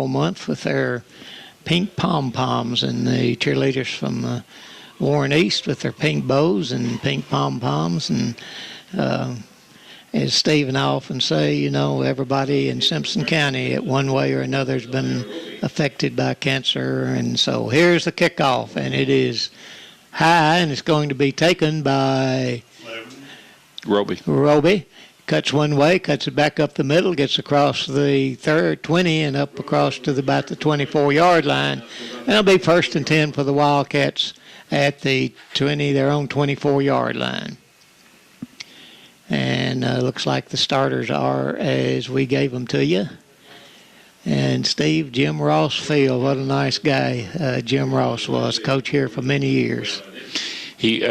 month with their pink pom-poms, and the cheerleaders from Warren East with their pink bows and pink pom-poms. And as Steve and I often say, you know, everybody in Simpson County at one way or another has been affected by cancer. And so here's the kickoff, and it is high, and it's going to be taken by Roby. Cuts one way, cuts it back up the middle, gets across the 20 and up across to about the 24-yard line. And it'll be 1st and 10 for the Wildcats at the 20, their own 24-yard line. And looks like the starters are as we gave them to you. And Steve, Jim Ross Field, what a nice guy Jim Ross was, coach here for many years. He,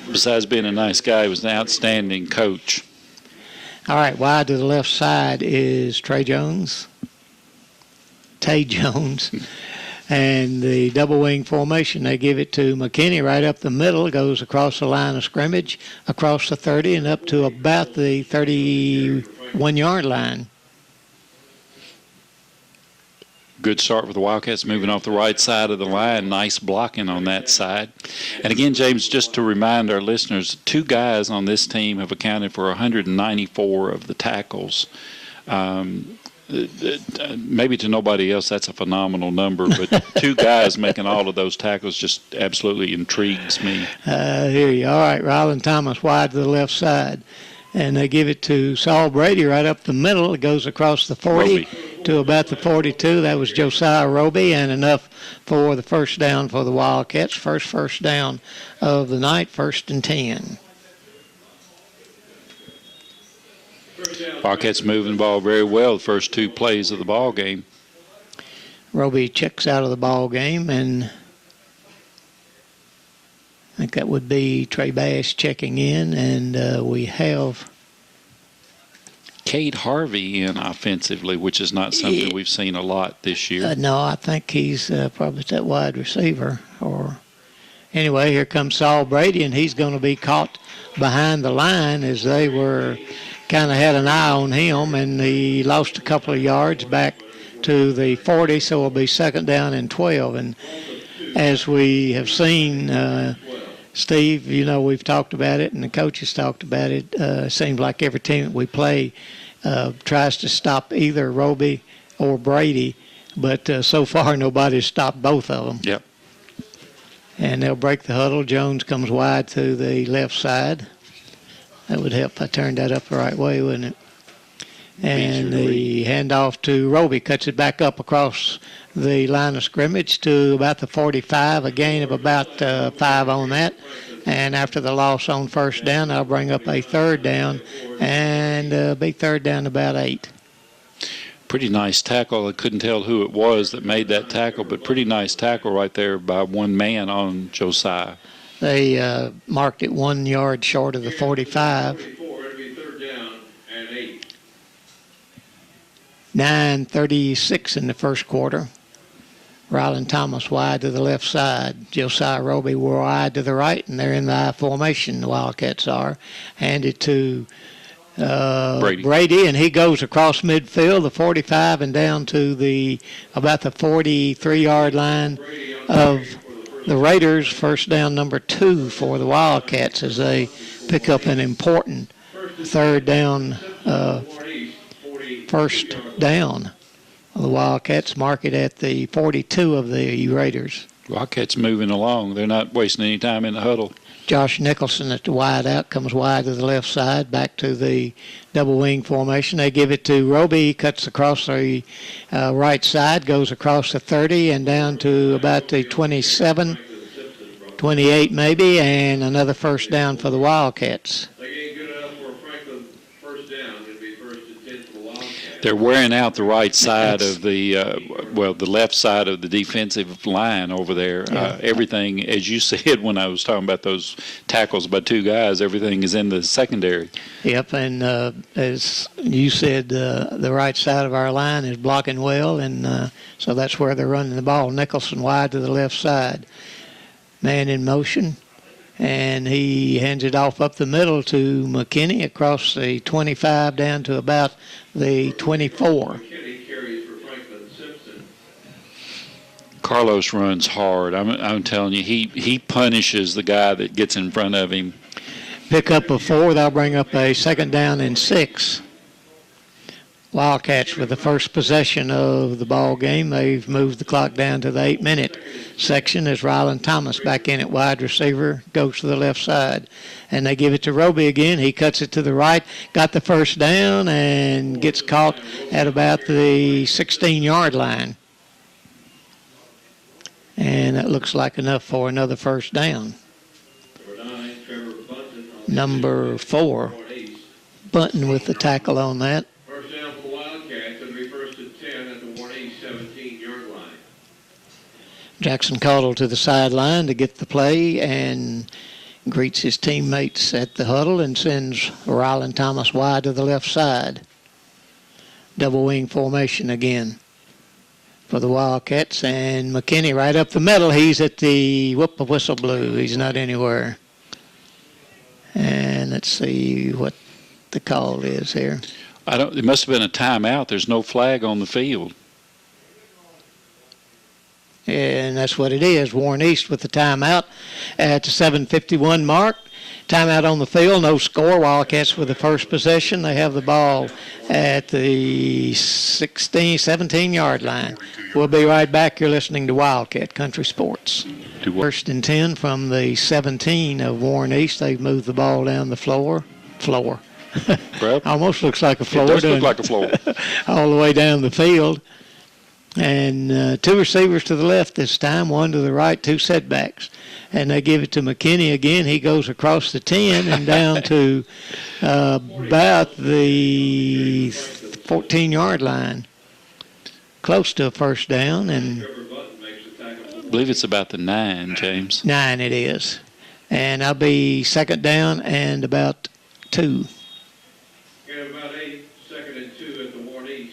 besides being a nice guy, he was an outstanding coach. All right, wide to the left side is Tay Jones. And the double wing formation, they give it to McKinney right up the middle, goes across the line of scrimmage, across the 30 and up to about the 31-yard line. Good start for the Wildcats, moving off the right side of the line. Nice blocking on that side. And again, James, just to remind our listeners, 2 guys on this team have accounted for 194 of the tackles. Maybe to nobody else that's a phenomenal number, but 2 guys making all of those tackles just absolutely intrigues me. Here you are. All right, Ryland Thomas wide to the left side. And they give it to Saul Brady right up the middle. It goes across the 40 to about the 42. That was Josiah Roby, and enough for the first down for the Wildcats. First down of the night, 1st and 10. Wildcats moving the ball very well the first 2 plays of the ball game. Roby checks out of the ball game, and I think that would be Trey Bass checking in, and we have Cade Harvey in offensively, which is not something we've seen a lot this year. No, I think he's probably that wide receiver. Or anyway, here comes Saul Brady, and he's going to be caught behind the line as they were kind of had an eye on him, and he lost a couple of yards back to the 40, so it'll be 2nd down and 12. And as we have seen, Steve, you know, we've talked about it, and the coaches talked about it. It seems like every team that we play tries to stop either Roby or Brady, but so far nobody's stopped both of them. Yep. And they'll break the huddle. Jones comes wide to the left side. That would help if I turned that up the right way, wouldn't it? And the handoff to Roby cuts it back up across the line of scrimmage to about the 45, a gain of about 5 on that. And after the loss on 1st down, I'll bring up a 3rd down, and be 3rd down about 8. Pretty nice tackle. I couldn't tell who it was that made that tackle, but pretty nice tackle right there by one man on Josiah. They marked it 1 yard short of the 45. 9:36 in the first quarter. Ryland Thomas wide to the left side. Josiah Roby wide to the right, and they're in the I formation, the Wildcats are. Handed to Brady, and he goes across midfield, the 45, and down to about the 43-yard line of the Raiders. 1st down number 2 for the Wildcats as they pick up an important 3rd down, 1st down. The Wildcats mark it at the 42 of the Raiders. Wildcats moving along. They're not wasting any time in the huddle. Josh Nicholson at the wide out, comes wide to the left side, back to the double wing formation. They give it to Roby. He cuts across the right side, goes across the 30 and down to about the 27, 28 maybe, and another 1st down for the Wildcats. They're wearing out the right side of the left side of the defensive line over there. Everything, as you said when I was talking about those tackles by 2 guys, everything is in the secondary. Yep, and as you said, the right side of our line is blocking well, and so that's where they're running the ball. Nicholson wide to the left side. Man in motion. And he hands it off up the middle to McKinney across the 25 down to about the 24. Carlos runs hard. I'm telling you, he punishes the guy that gets in front of him. Pick up a 4. They'll bring up a 2nd down and 6. Wildcats with the first possession of the ball game. They've moved the clock down to the 8-minute section as Ryland Thomas back in at wide receiver, goes to the left side. And they give it to Roby again. He cuts it to the right, got the first down, and gets caught at about the 16-yard line. And that looks like enough for another first down. Number 4, Bunton with the tackle on that. First down for the Wildcats. It'll be first and 10 at the Warnese 17-yard line. Jackson Caudle to the sideline to get the play and greets his teammates at the huddle and sends Ryland Thomas wide to the left side. Double wing formation again for the Wildcats, and McKinney right up the middle. He's at the whistle blew. He's not anywhere. And let's see what the call is here. It must have been a timeout. There's no flag on the field. And that's what it is. Warren East with the timeout at the 7:51 mark. Timeout on the field, no score. Wildcats with the first possession. They have the ball at the 17-yard line. We'll be right back. You're listening to Wildcat Country Sports. First and 10 from the 17 of Warren East. They've moved the ball down the floor. Well, almost looks like a floor. It does look like a floor. All the way down the field. And 2 receivers to the left this time, 1 to the right, 2 setbacks. And they give it to McKinney again. He goes across the 10 and down to about the 14-yard line. Close to a first down. And I believe it's about the 9, James. 9 it is. And I'll be 2nd down and about 2. Get about 8, 2nd and 2 at the Warnese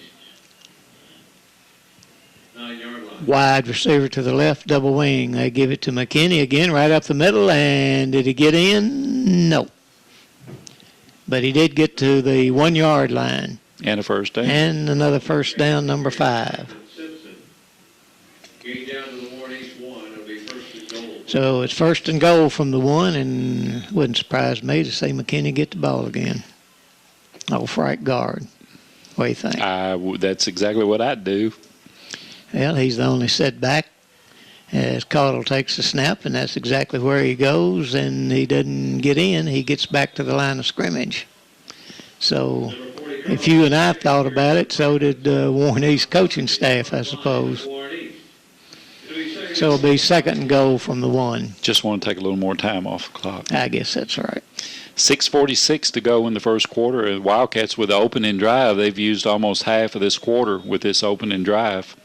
9-yard line. Wide receiver to the left, double wing. They give it to McKinney again, right up the middle. And did he get in? No. But he did get to the 1-yard line. And a first down. And another first down, number 5. Simpson. Getting down to the Warnese 1. It'll be first and goal. So it's first and goal from the 1, and it wouldn't surprise me to see McKinney get the ball again. Old right guard. What do you think? That's exactly what I'd do. Well, he's the only setback as Caudle takes the snap, and that's exactly where he goes, and he doesn't get in. He gets back to the line of scrimmage. So if you and I thought about it, so did Warren East coaching staff, I suppose. So it'll be 2nd and goal from the 1. Just want to take a little more time off the clock. I guess that's right. 6:46 to go in the first quarter. The Wildcats with the opening drive, they've used almost half of this quarter with this opening drive.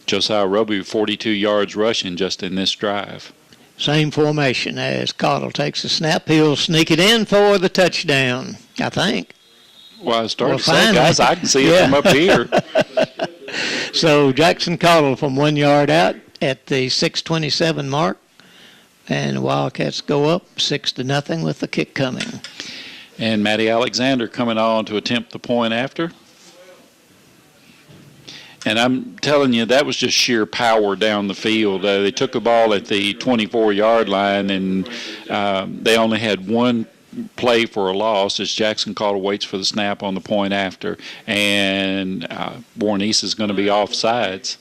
Josiah Roby, 42 yards rushing just in this drive. Same formation as Caudle takes the snap. He'll sneak it in for the touchdown, I think. Well, I was starting to say, guys, I can see it from up here. So Jackson Caudle from 1 yard out at the 6:27 mark. And the Wildcats go up 6-0 with the kick coming. And Matty Alexander coming on to attempt the point after. And I'm telling you, that was just sheer power down the field. They took the ball at the 24-yard line, and they only had one play for a loss as Jackson Caudle waits for the snap on the point after. And Warren East is going to be offsides.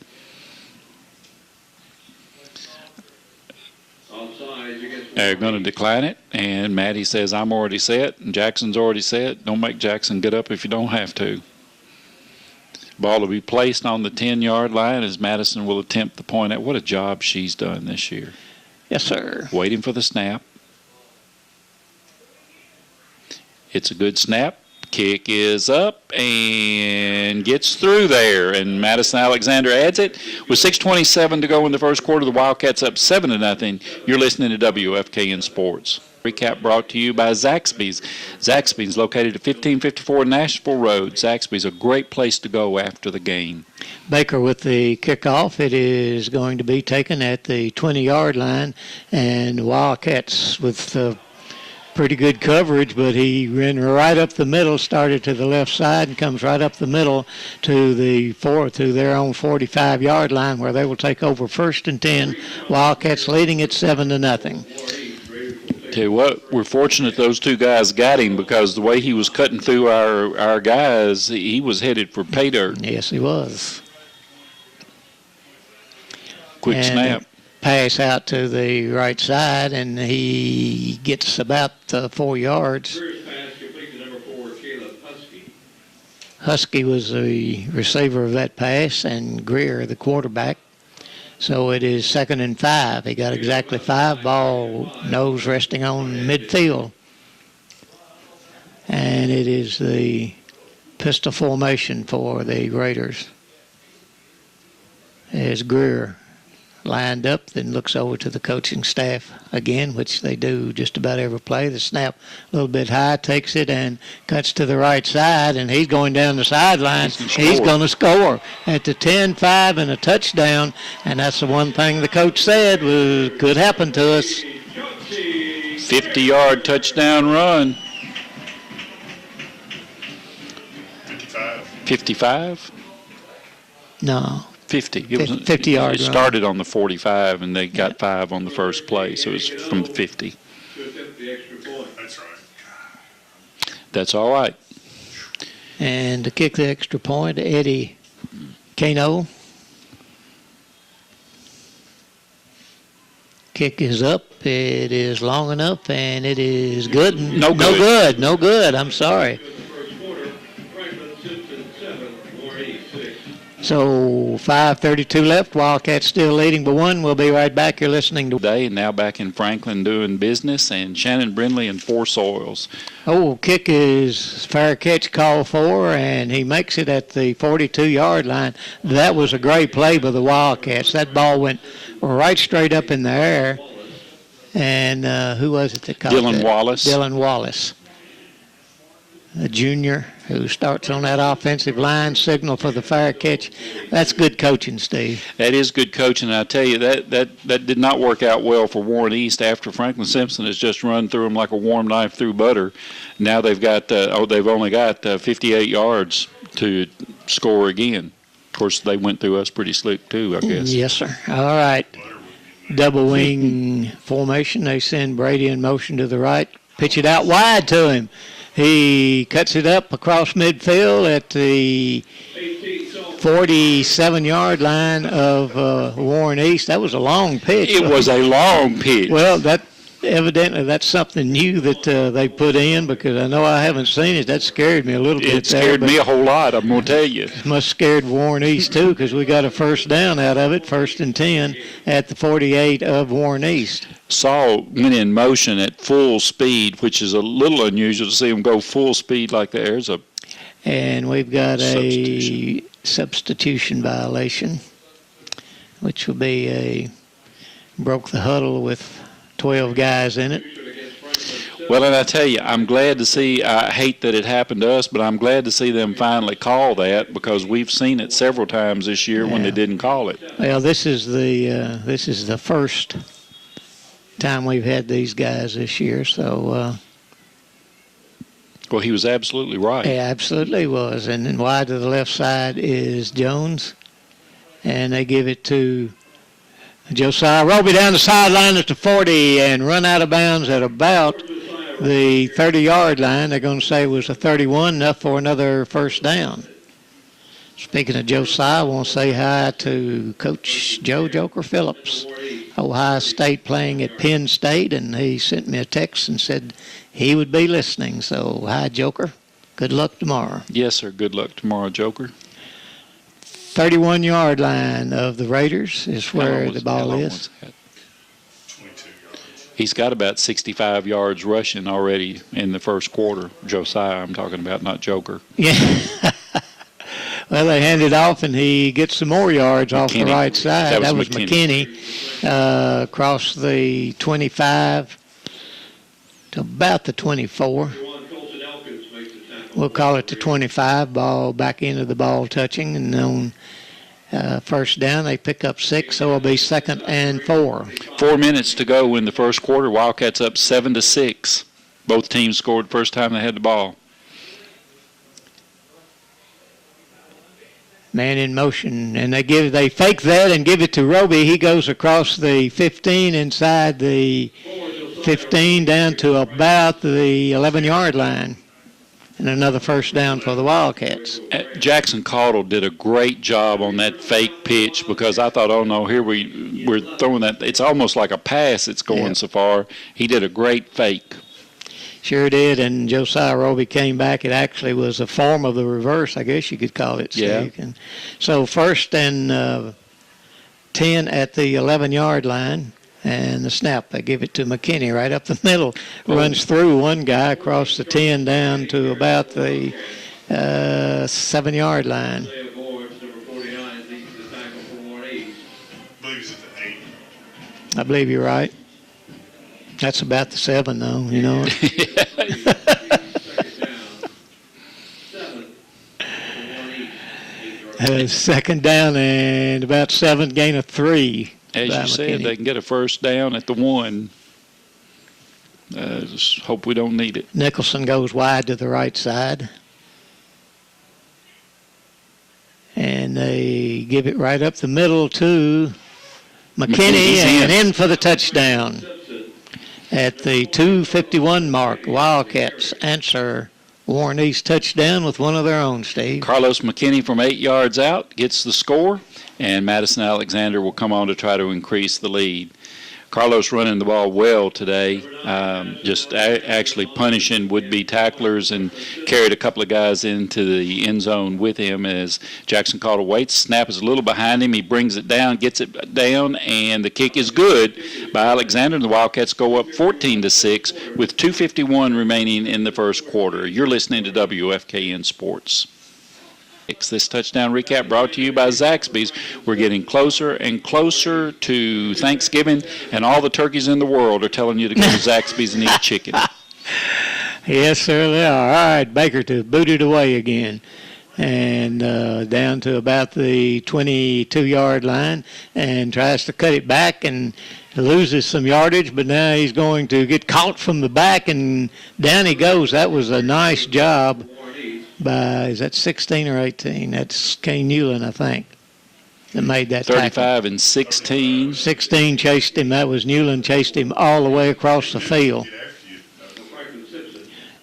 They're going to decline it, and Matty says, I'm already set, and Jackson's already set. Don't make Jackson get up if you don't have to. Ball will be placed on the 10-yard line as Madison will attempt the point. What a job she's done this year. Yes, sir. Waiting for the snap. It's a good snap. Kick is up and gets through there, and Madison Alexander adds it. With 6:27 to go in the first quarter, the Wildcats up 7-0. You're listening to WFKN Sports. Recap brought to you by Zaxby's. Zaxby's located at 1554 Nashville Road. Zaxby's a great place to go after the game. Baker with the kickoff. It is going to be taken at the 20-yard line, and Wildcats with pretty good coverage, but he ran right up the middle, started to the left side, and comes right up the middle to their own 45-yard line, where they will take over 1st and 10. Wildcats leading it 7-0. Tell you what, we're fortunate those two guys got him, because the way he was cutting through our guys, he was headed for pay dirt. Yes, he was. Quick snap. Pass out to the right side, and he gets about 4 yards. First pass complete to number 4, Caleb Husky. Husky was the receiver of that pass, and Greer the quarterback. So it is 2nd and 5. He got exactly 5. Ball nose resting on midfield. And it is the pistol formation for the Raiders. As Greer lined up, then looks over to the coaching staff again, which they do just about every play. The snap a little bit high, takes it and cuts to the right side, and he's going down the sideline. He's going to score at the 10-5 and a touchdown, and that's the one thing the coach said could happen to us. 50-yard touchdown run. 55? No. 50. It was 50-yard run. It started on the 45, and they got 5 on the first play, so it was from the 50. That's right. That's all right. And to kick the extra point, Eddie Kano. Kick is up. It is long enough, and it is good. No good. No good. I'm sorry. So 5:32 left. Wildcats still leading by 1. We'll be right back. You're listening to Day, and now back in Franklin doing business, and Shannon Brindley and Four Soils. Kick is fair catch call for, and he makes it at the 42-yard line. That was a great play by the Wildcats. That ball went right straight up in the air. And who was it that caught Dylan that? Wallace. Dylan Wallace, a junior who starts on that offensive line, signal for the fair catch. That's good coaching, Steve. That is good coaching, and I tell you, that did not work out well for Warren East after Franklin Simpson has just run through them like a warm knife through butter. Now they've got they've only got 58 yards to score again. Of course, they went through us pretty slick too, I guess. Yes, sir. All right. Double wing formation. They send Brady in motion to the right. Pitch it out wide to him. He cuts it up across midfield at the 47-yard line of Warren East. That was a long pitch. It was a long pitch. Well, evidently that's something new that they put in, because I know I haven't seen it. That scared me a little bit. It scared me a whole lot, I'm going to tell you. It must have scared Warren East, too, because we got a first down out of it, 1st and 10 at the 48 of Warren East. Saul went in motion at full speed, which is a little unusual to see him go full speed like that. There's a And we've got a substitution violation, which will be broke the huddle with 12 guys in it. Well, and I tell you, I'm glad to see, I hate that it happened to us, but I'm glad to see them finally call that, because we've seen it several times this year when they didn't call it. Well, this is the first time we've had these guys this year, so Well, he was absolutely right. he absolutely was. And then wide to the left side is Jones, and they give it to Josiah Roby down the sideline at the 40 and run out of bounds at about the 30-yard line. They're going to say it was a 31, enough for another first down. Speaking of Josiah, I want to say hi to Coach Joe Joker Phillips, Ohio State, playing at Penn State, and he sent me a text and said he would be listening. So, hi, Joker. Good luck tomorrow. Yes, sir. Good luck tomorrow, Joker. 31-yard line of the Raiders is where the ball is. 22 yards. He's got about 65 yards rushing already in the first quarter. Josiah, I'm talking about, not Joker. Yeah. Well, they hand it off, and he gets some more yards off the right side. That was McKinney. Across the 25 to about the 24. We'll call it the 25. Ball back into the ball touching, and on first down they pick up 6, so it'll be 2nd and 4. 4 minutes to go in the first quarter. Wildcats up 7-6. Both teams scored first time they had the ball. Man in motion, and they fake that and give it to Roby. He goes across the 15 inside the 15 down to about the 11-yard line. And another first down for the Wildcats. Jackson Caudle did a great job on that fake pitch because I thought, oh no, here we're throwing that. It's almost like a pass. It's going so far. He did a great fake. Sure did, and Josiah Roby came back. It actually was a form of the reverse, I guess you could call it, Steve. Yeah. And so first and 10 at the 11-yard line. And the snap, they give it to McKinney right up the middle. Runs through one guy across the 10 down to about the 7-yard line. I believe you're right. That's about the 7, though, you know. Second down and about 7, gain of 3. As you said, they can get a first down at the 1. Just hope we don't need it. Nicholson goes wide to the right side. And they give it right up the middle to McKinney and in for the touchdown. At the 2:51 mark, Wildcats answer Warren East touchdown with one of their own, Steve. Carlos McKinney from 8 yards out gets the score, and Madison Alexander will come on to try to increase the lead. Carlos running the ball well today, just actually punishing would-be tacklers and carried a couple of guys into the end zone with him as Jackson Caudle waits. Snap is a little behind him. He brings it down, gets it down, and the kick is good by Alexander. And the Wildcats go up 14-6 with 2:51 remaining in the first quarter. You're listening to WFKN Sports. This touchdown recap brought to you by Zaxby's. We're getting closer and closer to Thanksgiving, and all the turkeys in the world are telling you to go to Zaxby's and eat chicken. Yes, sir, they are. All right, Baker to boot it away again. And down to about the 22-yard line and tries to cut it back and loses some yardage, but now he's going to get caught from the back, and down he goes. That was a nice job by, is that 16 or 18? That's Kane Newland, I think, that made that 35 tackle. and 16. 16 chased him. That was Newland, chased him all the way across the field.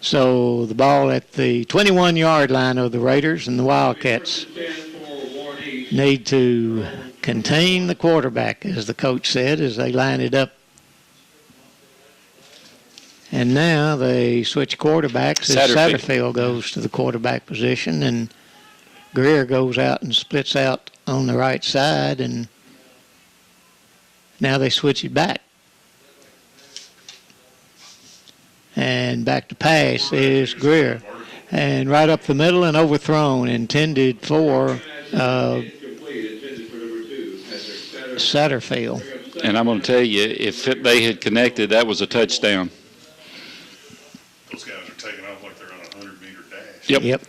So the ball at the 21-yard line of the Raiders, and the Wildcats need to contain the quarterback, as the coach said, as they line it up. And now they switch quarterbacks as Satterfield goes to the quarterback position, and Greer goes out and splits out on the right side, and now they switch it back. And back to pass is Greer. And right up the middle and overthrown, intended for Satterfield. And I'm going to tell you, if they had connected, that was a touchdown. Those guys are taking off like they're on a 100-meter dash. Yep.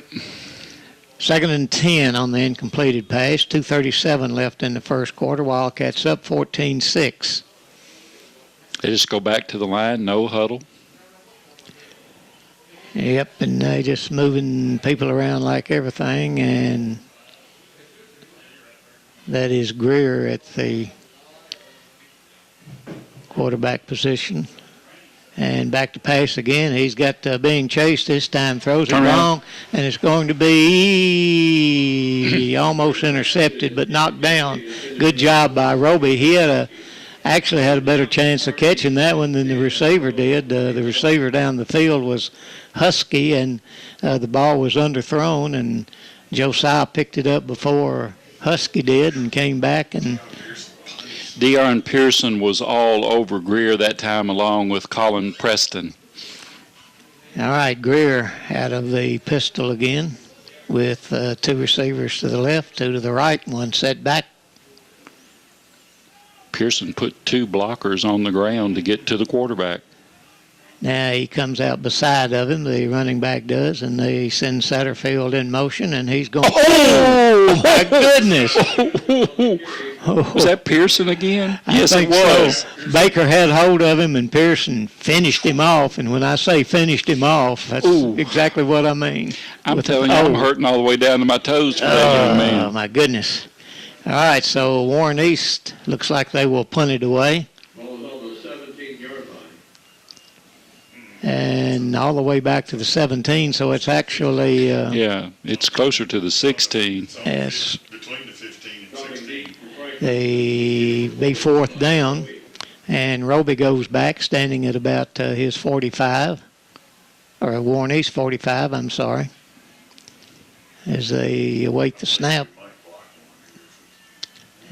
Second and 10 on the incompleted pass. 2:37 left in the first quarter. Wildcats up 14-6. They just go back to the line, no huddle. Yep, and they just moving people around like everything, and that is Greer at the quarterback position. And back to pass again. He's got being chased this time. Throws it long, and it's going to be almost intercepted, but knocked down. Good job by Roby. He actually had a better chance of catching that one than the receiver did. The receiver down the field was Husky, and the ball was underthrown, and Josiah picked it up before Husky did and came back and De'Aaron Pearson was all over Greer that time, along with Colin Preston. All right, Greer out of the pistol again with 2 receivers to the left, 2 to the right, 1 set back. Pearson put 2 blockers on the ground to get to the quarterback. Now he comes out beside of him, the running back does, and they send Satterfield in motion, and he's going, oh my goodness. Was that Pearson again? Yes, I it think was. so. Baker had hold of him, and Pearson finished him off. And when I say finished him off, that's exactly what I mean. I'm telling you, I'm hurting all the way down to my toes for that young man. Oh, my goodness. All right, so Warren East looks like they will punt it away. Ball is on the 17-yard line. And all the way back to the 17, so it's actually Yeah, it's closer to the 16. yes, Between the 15 and 16. they be fourth down, and Roby goes back, standing at about his 45, or Warren East 45, I'm sorry, as they await the snap.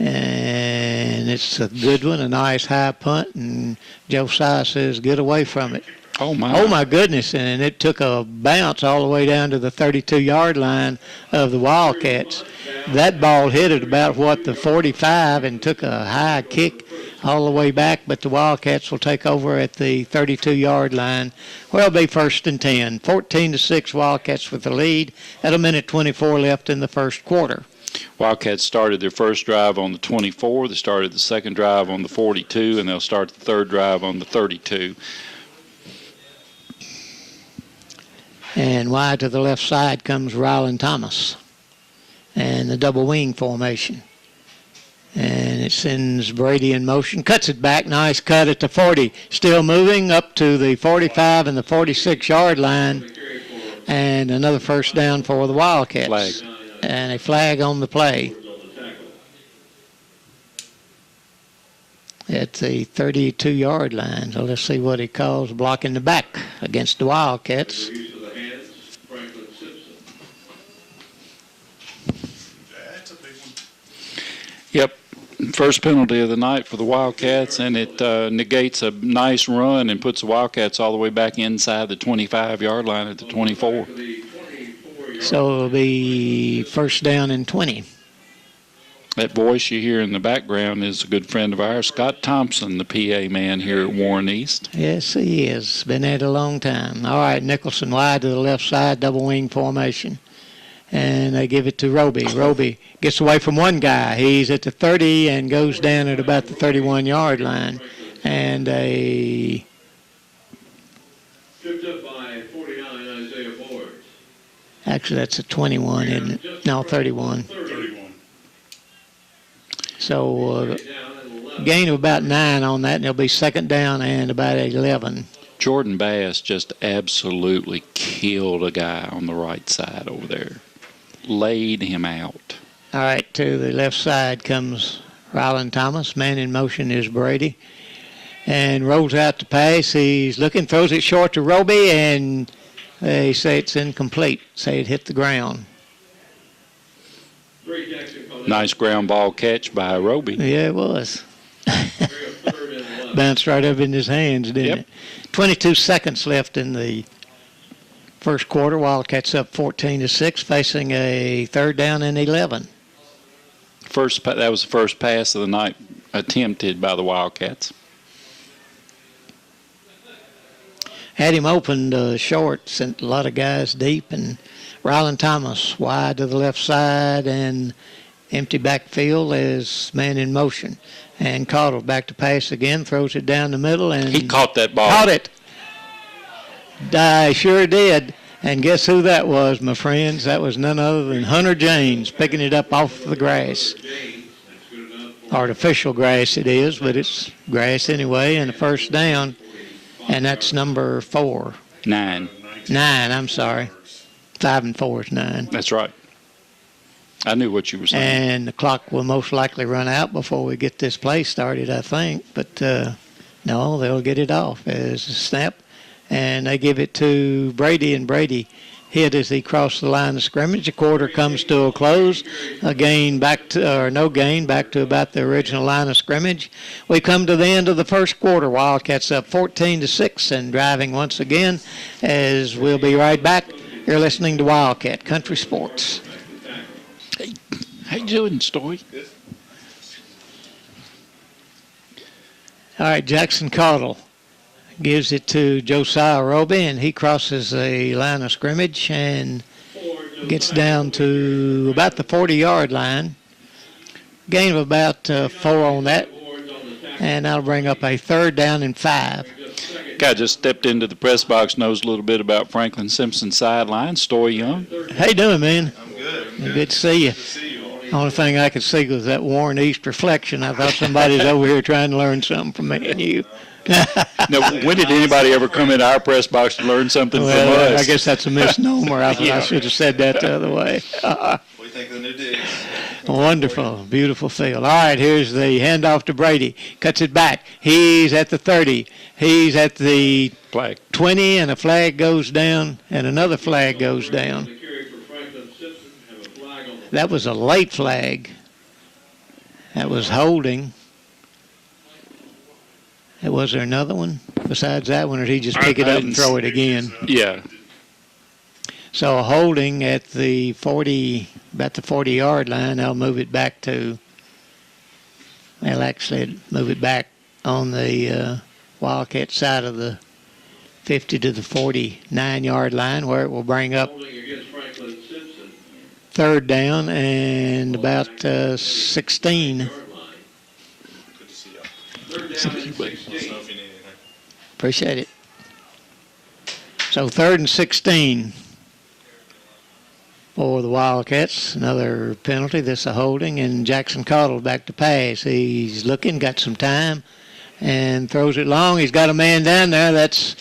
And it's a good one, a nice high punt, and Josiah says, get away from it. Oh, my. Oh, my goodness, and it took a bounce all the way down to the 32-yard line of the Wildcats. That ball hit at about, the 45 and took a high kick all the way back, but the Wildcats will take over at the 32-yard line. Well, it'll be 1st and 10. 14-6 Wildcats with the lead at 1:24 left in the first quarter. Wildcats started their first drive on the 24. They started the second drive on the 42, and they'll start the third drive on the 32. And wide to the left side comes Ryland Thomas. And the double wing formation. And it sends Brady in motion. Cuts it back. Nice cut at the 40. Still moving up to the 45 and the 46-yard line. And another first down for the Wildcats. Flag. And a flag on the play. At the 32-yard line. So let's see what he calls blocking the back against the Wildcats. Use of the hands, Franklin Simpson. That's a big one. Yep. First penalty of the night for the Wildcats, and it negates a nice run and puts the Wildcats all the way back inside the 25-yard line at the 24. So it'll be first down and 20. That voice you hear in the background is a good friend of ours, Scott Thompson, the PA man here at Warren East. Yes, he is. Been at it a long time. All right, Nicholson wide to the left side, double wing formation. And they give it to Roby. Roby gets away from one guy. He's at the 30 and goes down at about the 31-yard line. And a... Tripped up by 49, Isaiah Ford. Actually, that's a 21, isn't it? No, 31. 31. So gain of about 9 on that, and it'll be second down and about 11. Jordan Bass just absolutely killed a guy on the right side over there. Laid him out. All right, to the left side comes Ryland Thomas. Man in motion is Brady. And rolls out the pass. He's looking, throws it short to Roby, and they say it's incomplete. Say it hit the ground. Nice ground ball catch by Roby. Yeah, it was. Bounced right up in his hands, didn't it? 22 seconds left in the first quarter. Wildcats up 14-6, facing a third down and 11. That was the first pass of the night attempted by the Wildcats. Had him opened short, sent a lot of guys deep, and Ryland Thomas wide to the left side and empty backfield as man in motion. And Caudill back to pass again, throws it down the middle. And he caught that ball. Caught it. I sure did. And guess who that was, my friends? That was none other than Hunter James picking it up off the grass. Artificial grass it is, but it's grass anyway, and a first down. And that's number 4. 9. 9, I'm sorry. 5 and 4 is 9. That's right. I knew what you were saying. And the clock will most likely run out before we get this play started, I think. But no, they'll get it off as a snap. And they give it to Brady, and Brady hit as he crossed the line of scrimmage. The quarter comes to a close. A gain back to, or no gain, back to about the original line of scrimmage. We come to the end of the first quarter. Wildcats up 14-6 and driving once again, as we'll be right back. You're listening to Wildcat Country Sports. Hey, how you doing, Stoy? All right, Jackson Caudill gives it to Josiah Roby, and he crosses the line of scrimmage and gets down to about the 40-yard line. Gain of about 4 on that, and that'll bring up a 3rd down and 5. Guy just stepped into the press box, knows a little bit about Franklin Simpson sideline. Story Young. How you doing, man? I'm good. Good to see you. Good to see you all. Only thing I could see was that Warren East reflection. I thought somebody's over here trying to learn something from me and you. Now, when did anybody ever come into our press box to learn something from Well, us? I guess that's a misnomer. I Yeah. should have said that the other way. We think the new digs. Wonderful, beautiful field. All right, here's the handoff to Brady. Cuts it back. He's at the 30. He's at the Flag. 20, and a flag goes down, and another flag goes down. The carry for Franklin Simpson, have a flag on the That was a late flag. That was holding. Was there another one besides that one, or did he just pick it I up and didn't throw it again? Yeah. So a holding at the 40, about the 40-yard line. I'll move it back to, well, actually move it back on the Wildcat side of the 50 to the 49-yard line, where it will bring up holding against Franklin Simpson, 3rd down and about 16. yard line. Good to see you. 3rd down and Let us know 16. if you need anything. Appreciate it. So 3rd and 16 for the Wildcats. Another penalty. This a holding, and Jackson Cottle back to pass. He's looking, got some time, and throws it long. He's got a man down there. That's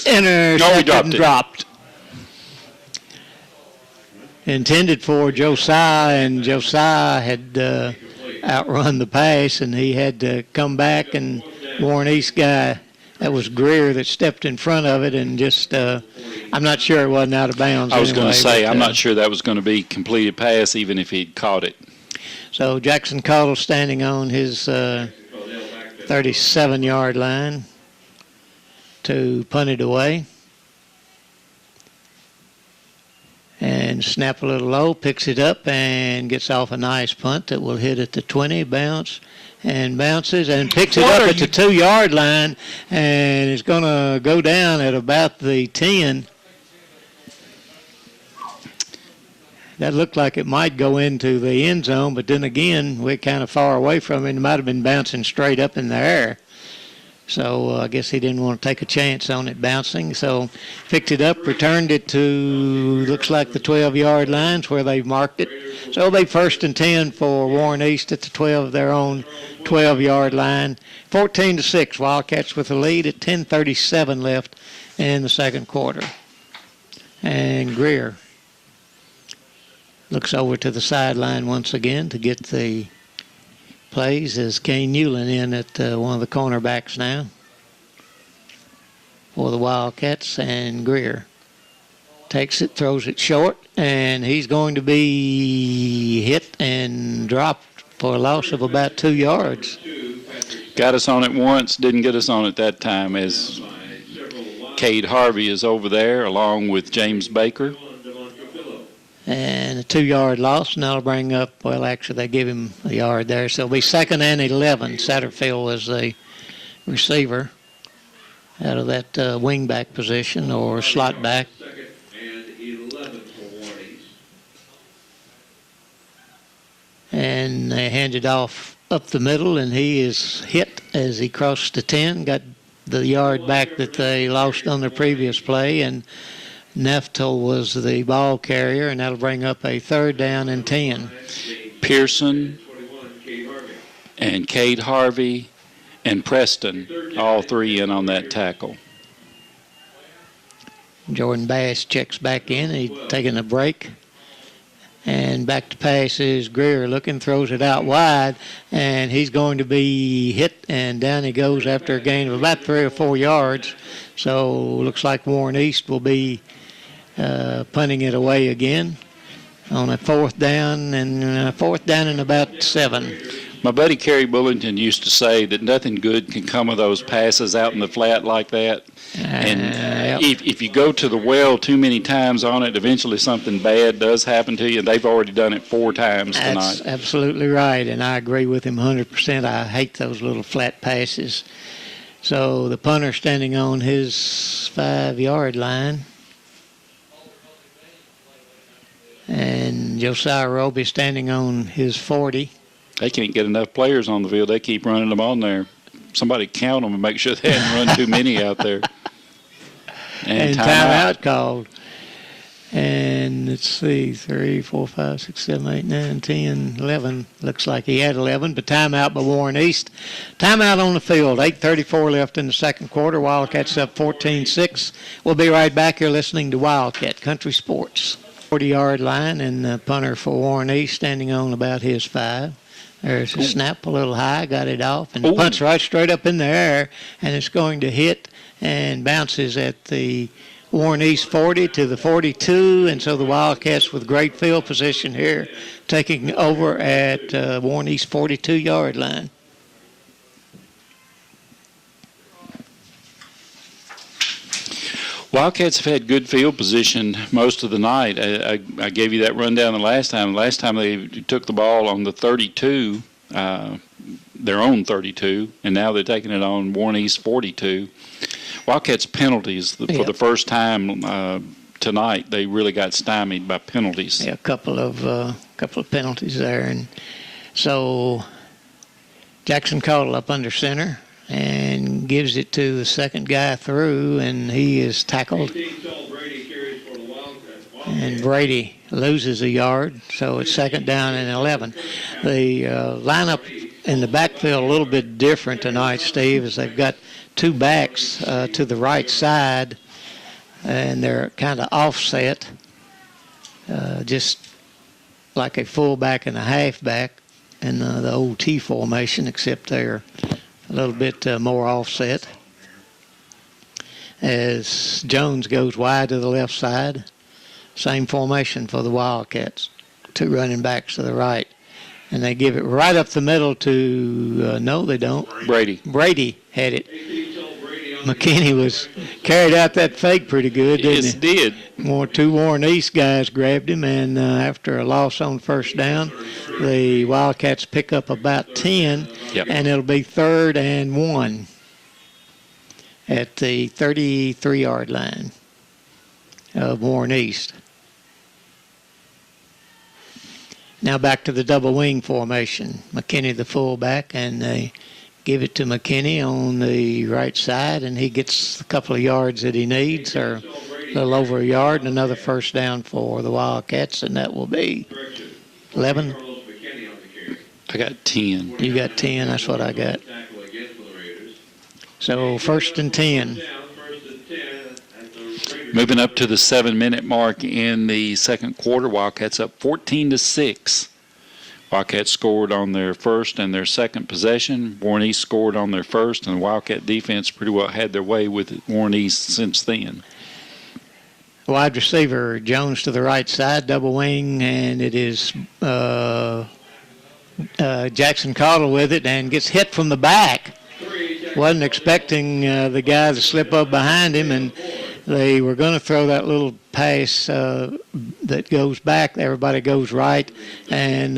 intercepted and dropped. Intended for Josiah, and Josiah had outrun the pass, and he had to come back, and Warren East guy, that was Greer, that stepped in front of it, and just, I'm not sure it wasn't out of bounds. I was going anyway, to say, but, I'm not sure that was going to be completed pass, even if he'd caught it. So Jackson Cottle standing on his 37-yard line to punt it away. And snap a little low, picks it up, and gets off a nice punt that will hit at the 20, bounce, and bounces, and picks it up at the 2-yard line, and it's going to go down at about the 10. That looked like it might go into the end zone, but then again, we're kind of far away from it. It might have been bouncing straight up in the air. So I guess he didn't want to take a chance on it bouncing. So picked it up, returned it to, looks like the 12-yard lines where they've marked it. So it'll be 1st and 10 for Warren East at the 12, their own 12-yard line. 14-6, Wildcats with the lead at 10:37 left in the second quarter. And Greer looks over to the sideline once again to get the plays as Kane Newland in at one of the cornerbacks now for the Wildcats, and Greer takes it, throws it short, and he's going to be hit and dropped for a loss of about 2 yards. Got us on it once, didn't get us on it that time, as Cade Harvey is over there along with James Baker. And a 2-yard loss, and that'll bring up, well, actually, they give him a yard there. So it'll be 2nd and 11. Satterfield was the receiver out of that wingback position or slot back. 2nd and 11 for Warren East. And they hand it off up the middle, and he is hit as he crossed the 10, got the yard back that they lost on the previous play, and Neftel was the ball carrier, and that'll bring up a 3rd down and 10. Pearson and Cade Harvey and Preston, all three in on that tackle. Jordan Bass checks back in. He's taking a break. And back to pass is Greer looking, throws it out wide, and he's going to be hit, and down he goes after a gain of about 3 or 4 yards. So looks like Warren East will be punting it away again on a 4th down and about 7. My buddy Kerry Bullington used to say that nothing good can come of those passes out in the flat like that. And if you go to the well too many times on it, eventually something bad does happen to you. They've already done it 4 times tonight. That's absolutely right, and I agree with him 100%. I hate those little flat passes. So the punter standing on his 5-yard line. And Josiah Roby standing on his 40. They can't get enough players on the field. They keep running them on there. Somebody count them and make sure they haven't run too many out there. And timeout called. And let's see, 3, 4, 5, 6, 7, 8, 9, 10, 11. Looks like he had 11, but timeout by Warren East. Timeout on the field, 8:34 left in the second quarter. Wildcats up 14-6. We'll be right back here listening to Wildcat Country Sports. 40-yard line, and the punter for Warren East standing on about his 5. There's a snap a little high, got it off, and the punt's right straight up in the air, and it's going to hit and bounces at the Warren East 40 to the 42, and so the Wildcats with great field position here, taking over at Warren East 42-yard line. Wildcats have had good field position most of the night. I gave you that rundown the last time. Last time they took the ball on the 32, their own 32, and now they're taking it on Warren East 42. Wildcats penalties for the first time tonight. They really got stymied by penalties. Yeah, a couple of penalties there, and so Jackson Caudle up under center and gives it to the second guy through, and he is tackled. And Brady loses a yard, so it's second down and 11. The lineup in the backfield a little bit different tonight, Steve, as they've got two backs to the right side, and they're kind of offset, just like a fullback and a halfback in the old T formation, except they're a little bit more offset. As Jones goes wide to the left side, same formation for the Wildcats, two running backs to the right. And they give it right up the middle to, no, they don't. Brady had it. McKinney was carried out that fake pretty good, didn't he? Yes, did. Two Warren East guys grabbed him, and after a loss on first down, the Wildcats pick up about 10, and it'll be 3rd and 1 at the 33-yard line of Warren East. Now back to the double wing formation. McKinney the fullback, and they give it to McKinney on the right side, and he gets a couple of yards that he needs, or a little over a yard, and another first down for the Wildcats, and that will be 11. I got 10. You got 10, that's what I got. So 1st and 10. Moving up to the 7-minute mark in the second quarter, Wildcats up 14-6. Wildcats scored on their first and their second possession. Warren East scored on their first, and the Wildcat defense pretty well had their way with Warren East since then. Wide receiver Jones to the right side, double wing, and it is Jackson Caudle with it and gets hit from the back. Wasn't expecting the guy to slip up behind him, and they were going to throw that little pass that goes back. Everybody goes right, and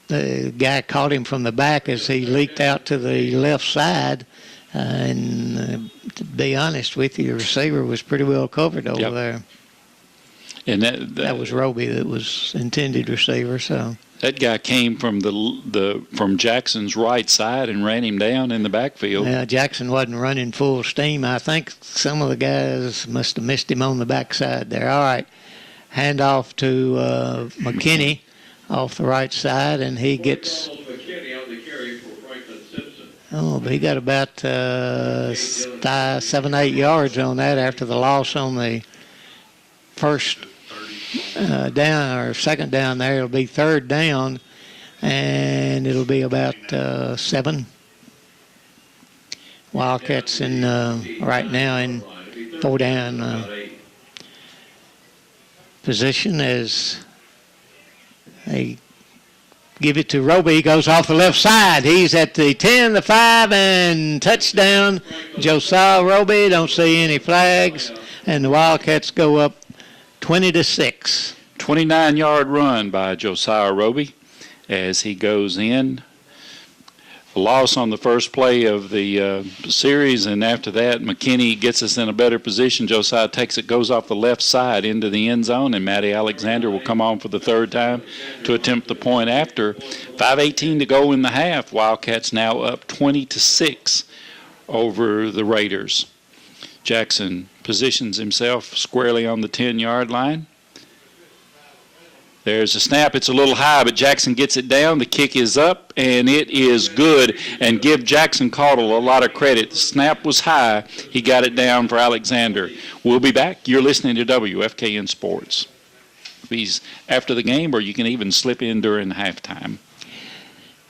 the guy caught him from the back as he leaked out to the left side. And to be honest with you, the receiver was pretty well covered over there. And that was Roby that was intended receiver. So that guy came from from Jackson's right side and ran him down in the backfield. Yeah, Jackson wasn't running full steam. I think some of the guys must have missed him on the backside there. All right, hand off to McKinney off the right side, and he gets. Oh, but he got about 7-8 yards on that after the loss on the first down or second down there. It'll be 3rd down, and it'll be about 7. Wildcats in right now in 4-down position as they give it to Roby. He goes off the left side. He's at the 10, the 5, and touchdown. Josiah Roby. Don't see any flags, and the Wildcats go up 20-6. 29-yard run by Josiah Roby as he goes in. a loss on the first play of the series, and after that, McKinney gets us in a better position. Josiah takes it, goes off the left side into the end zone, and Matty Alexander will come on for the third time to attempt the point after. 5:18 to go in the half. Wildcats now up 20-6 over the Raiders. Jackson positions himself squarely on the 10-yard line. There's a snap. It's a little high, but Jackson gets it down. The kick is up, and it is good. And give Jackson Caudle a lot of credit. The snap was high. He got it down for Alexander. We'll be back. You're listening to WFKN Sports. He's after the game, or you can even slip in during halftime.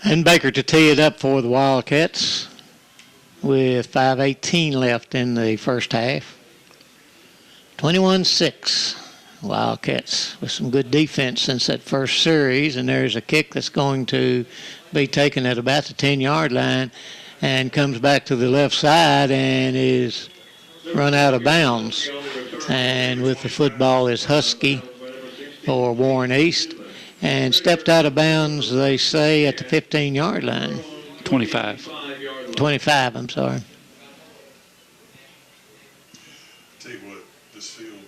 And Baker to tee it up for the Wildcats with 5:18 left in the first half. 21-6. Wildcats with some good defense since that first series, and there's a kick that's going to be taken at about the 10-yard line and comes back to the left side and is run out of bounds. And with the football is Husky for Warren East, and stepped out of bounds, they say, at the 15-yard line. 25. 25, I'm sorry. Tell you what, this field,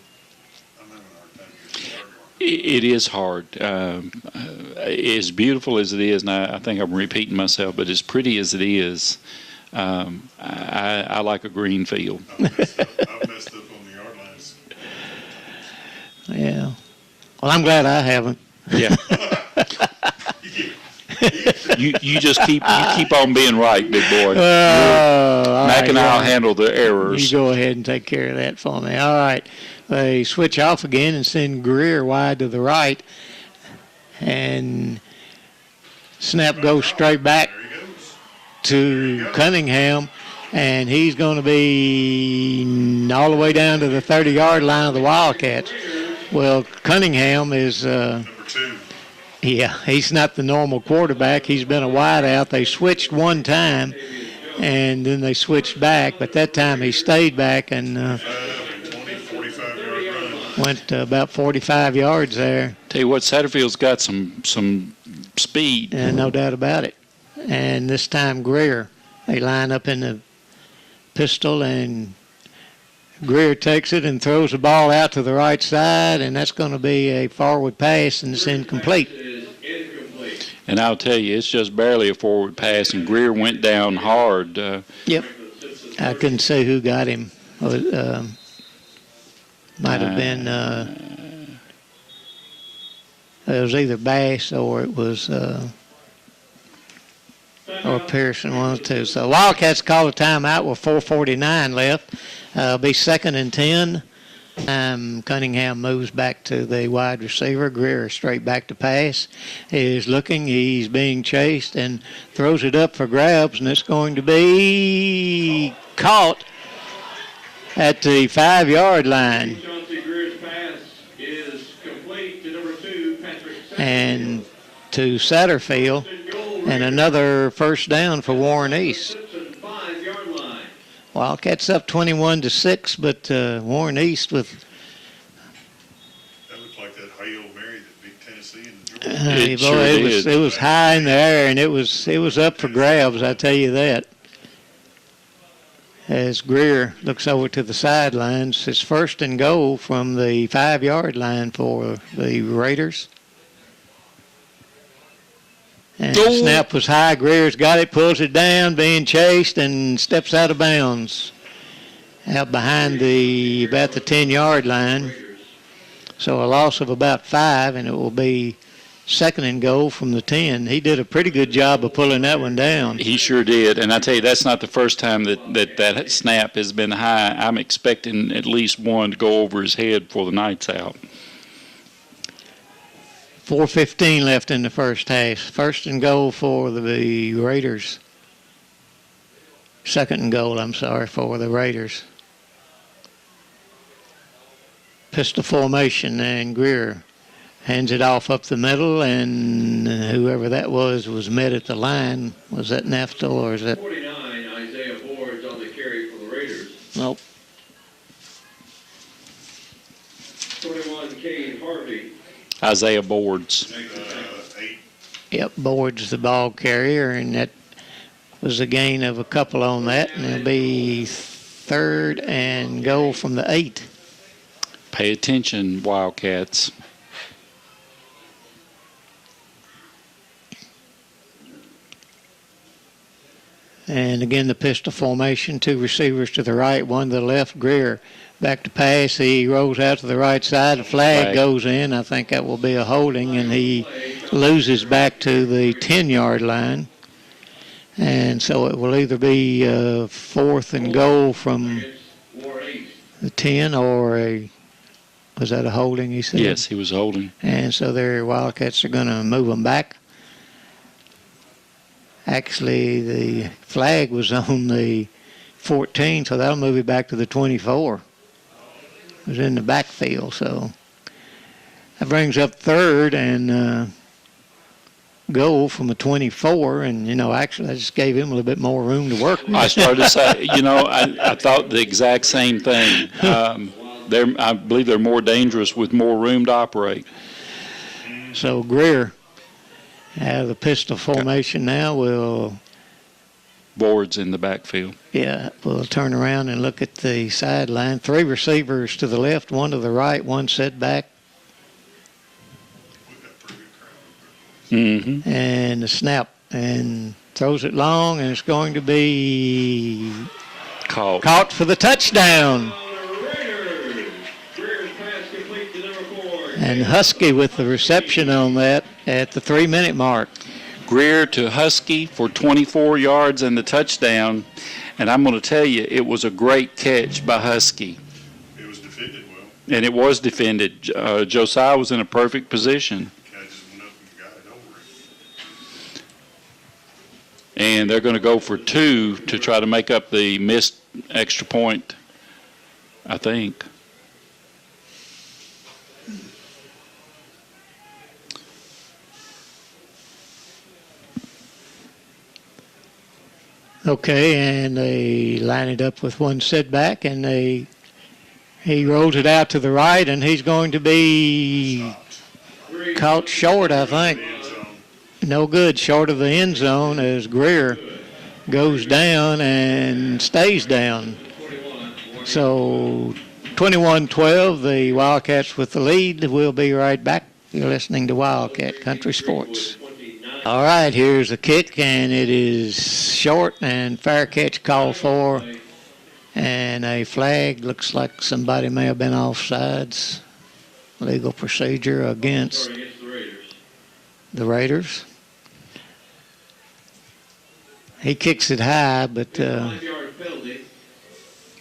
I'm having a hard time getting started. It is hard. As beautiful as it is, and I think I'm repeating myself, but as pretty as it is, I like a green field. I've messed up on the yard lines. Yeah. Well, I'm glad I haven't. Yeah. You just keep on being right, big boy. Mac and I'll handle the errors. You go ahead and take care of that for me. All right. They switch off again and send Greer wide to the right. And snap goes straight back to Cunningham. And he's going to be all the way down to the 30-yard line of the Wildcats. Well, Cunningham is Number 2. yeah, he's not the normal quarterback. He's been a wideout. They switched one time, and then they switched back. But that time he stayed back and 20, 45-yard run. went about 45 yards there. Tell you what, Satterfield's got some speed. No doubt about it. And this time Greer, they line up in the pistol, and Greer takes it and throws the ball out to the right side, and that's going to be a forward pass, and it's incomplete. And I'll tell you, it's just barely a forward pass, and Greer went down hard. Yep. I couldn't say who got him. Might have been it was either Bass or it was or Pearson, one of the two. So Wildcats call a timeout with 4:49 left. Be 2nd and 10. Cunningham moves back to the wide receiver. Greer straight back to pass. He's looking. He's being chased and throws it up for grabs, and it's going to be caught at the 5-yard line. And to Satterfield, and another first down for Warren East. Wildcats up 21-6, but Warren East with. That looked like that Hail Mary that beat Tennessee in the It It was high in the air, and it was up for grabs. I tell you that. As Greer looks over to the sidelines, it's 1st and goal from the 5-yard line for the Raiders. And the snap was high. Greer's got it, pulls it down, being chased, and steps out of bounds out behind about the 10-yard line. So a loss of about 5, and it will be 2nd and goal from the 10. He did a pretty good job of pulling that one down. He sure did. And I tell you, that's not the first time that snap has been high. I'm expecting at least one to go over his head before the night's out. 4:15 left in the first half. 1st and goal for the Raiders. 2nd and goal, for the Raiders. Pistol formation, and Greer hands it off up the middle, and whoever that was met at the line. Was that Naftel or is that? 49, Isaiah Boards on the carry for the Raiders. Nope. 21, Kane Harvey. Isaiah Boards. 8. Yep, Board's the ball carrier, and that was a gain of a couple on that, and it'll be 3rd and goal from the 8. Pay attention, Wildcats. And again, the pistol formation, 2 receivers to the right, 1 to the left. Greer back to pass. He rolls out to the right side. The flag goes in. I think that will be a holding, and he loses back to the 10-yard line. And so it will either be 4th and goal from the 10 or was that a holding, he said? Yes, he was holding. And so their Wildcats are going to move them back. Actually, the flag was on the 14, so that'll move it back to the 24. It was in the backfield, so that brings up 3rd and goal from the 24. And, actually, I just gave him a little bit more room to work with. I started to say, I thought the exact same thing. I believe they're more dangerous with more room to operate. So Greer, out of the pistol formation now, Boards in the backfield. Yeah, we'll turn around and look at the sideline. 3 receivers to the left, 1 to the right, 1 set back. Mm-hmm. And the snap, and throws it long, and it's going to be caught for the touchdown. And Husky with the reception on that at the 3-minute mark. Greer to Husky for 24 yards and the touchdown. And I'm going to tell you, it was a great catch by Husky. It was defended well. And it was defended. Josiah was in a perfect position. Guy just went up and got it over it. And they're going to go for 2 to try to make up the missed extra point, I think. Okay, and they line it up with 1 setback, and he rolls it out to the right, and he's going to be caught short, I think. No good, short of the end zone as Greer goes down and stays down. So 21-12, the Wildcats with the lead. We'll be right back. You're listening to Wildcat Country Sports. All right, here's the kick, and it is short, and fair catch called for, and a flag. Looks like somebody may have been offsides. Legal procedure against the Raiders. He kicks it high, but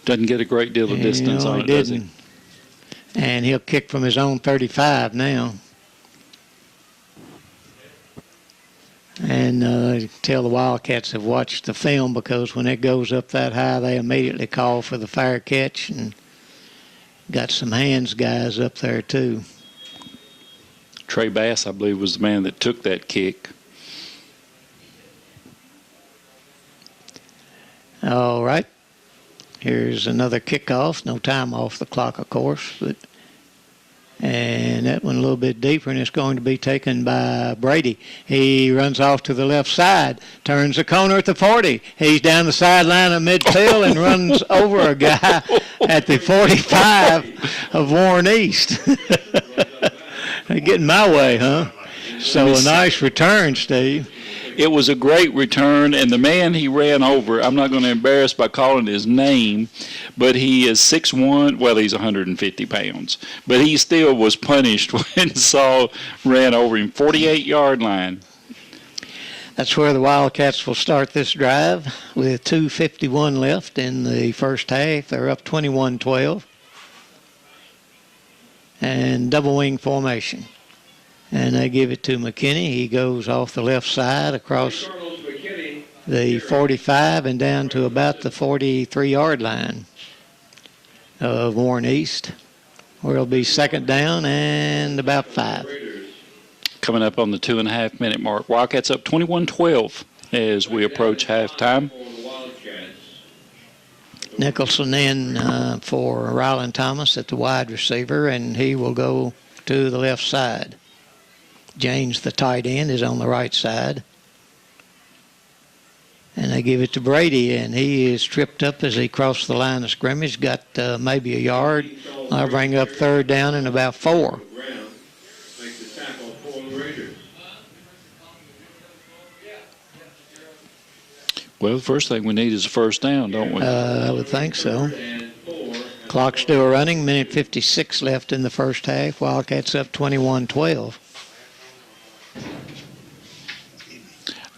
doesn't get a great deal of distance on it, does he? And he'll kick from his own 35 now. And tell the Wildcats have watched the film, because when it goes up that high, they immediately call for the fair catch, and got some hands guys up there too. Trey Bass, I believe, was the man that took that kick. All right. Here's another kickoff. No time off the clock, of course, and that one a little bit deeper, and it's going to be taken by Brady. He runs off to the left side, turns the corner at the 40. He's down the sideline of midfield and runs over a guy at the 45 of Warren East. They're getting my way, huh? So a nice return, Steve. It was a great return, and the man he ran over, I'm not going to embarrass by calling his name, but he is 6'1", well, he's 150 pounds. But he still was punished when Saul ran over him, 48-yard line. That's where the Wildcats will start this drive with 2:51 left in the first half. They're up 21-12. And double wing formation. And they give it to McKinney. He goes off the left side across the 45 and down to about the 43-yard line of Warren East, where it'll be 2nd down and about 5. Coming up on the 2.5-minute mark. Wildcats up 21-12 as we approach halftime. Nicholson in for Ryland Thomas at the wide receiver, and he will go to the left side. James, the tight end, is on the right side. And They give it to Brady, and he is tripped up as he crossed the line of scrimmage, got maybe a yard. I'll bring up third down and about 4. Makes the tackle for the Raiders. Well, the first thing we need is a first down, don't we? I would think so. And 4. Clock still running, minute 56 left in the first half. Wildcats up 21-12.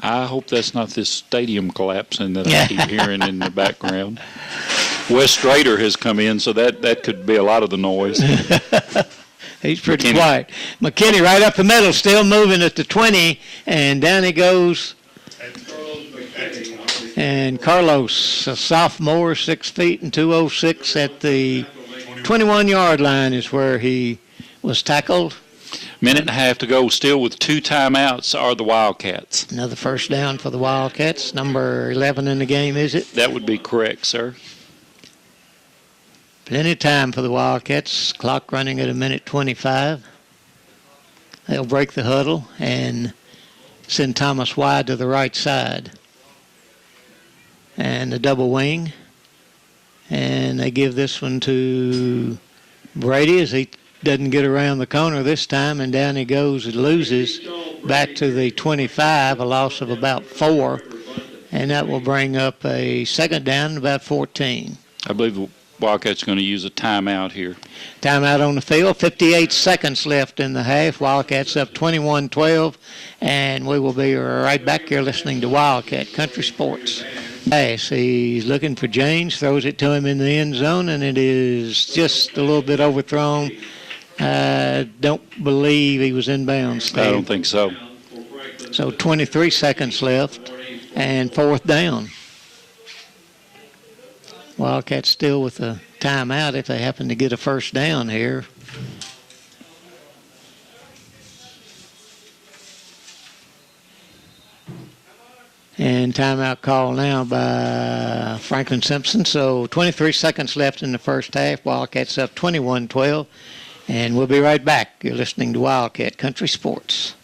I hope that's not this stadium collapsing that I keep hearing in the background. Wes Strader has come in, so that could be a lot of the noise. He's pretty quiet. McKinney right up the middle, still moving at the 20, and down he goes. And Carlos, a sophomore, 6 feet and 206 at the 21-yard line is where he was tackled. Minute and a half to go, still with 2 timeouts are the Wildcats. Another first down for the Wildcats. Number 11 in the game, is it? That would be correct, sir. Plenty of time for the Wildcats. Clock running at a minute 25. They'll break the huddle and send Thomas wide to the right side. And the double wing. And they give this one to Brady as he doesn't get around the corner this time, and down he goes and loses back to the 25, a loss of about 4, and that will bring up a second down, about 14. I believe the Wildcats are going to use a timeout here. Timeout on the field, 58 seconds left in the half. Wildcats up 21-12, and we will be right back here listening to Wildcat Country Sports. Pass, he's looking for James, throws it to him in the end zone, and it is just a little bit overthrown. I don't believe he was inbounds, Steve. I don't think so. So 23 seconds left and 4th down. Wildcats still with a timeout if they happen to get a first down here. And timeout call now by Franklin Simpson. So 23 seconds left in the first half. Wildcats up 21-12. And we'll be right back. You're listening to Wildcat Country Sports.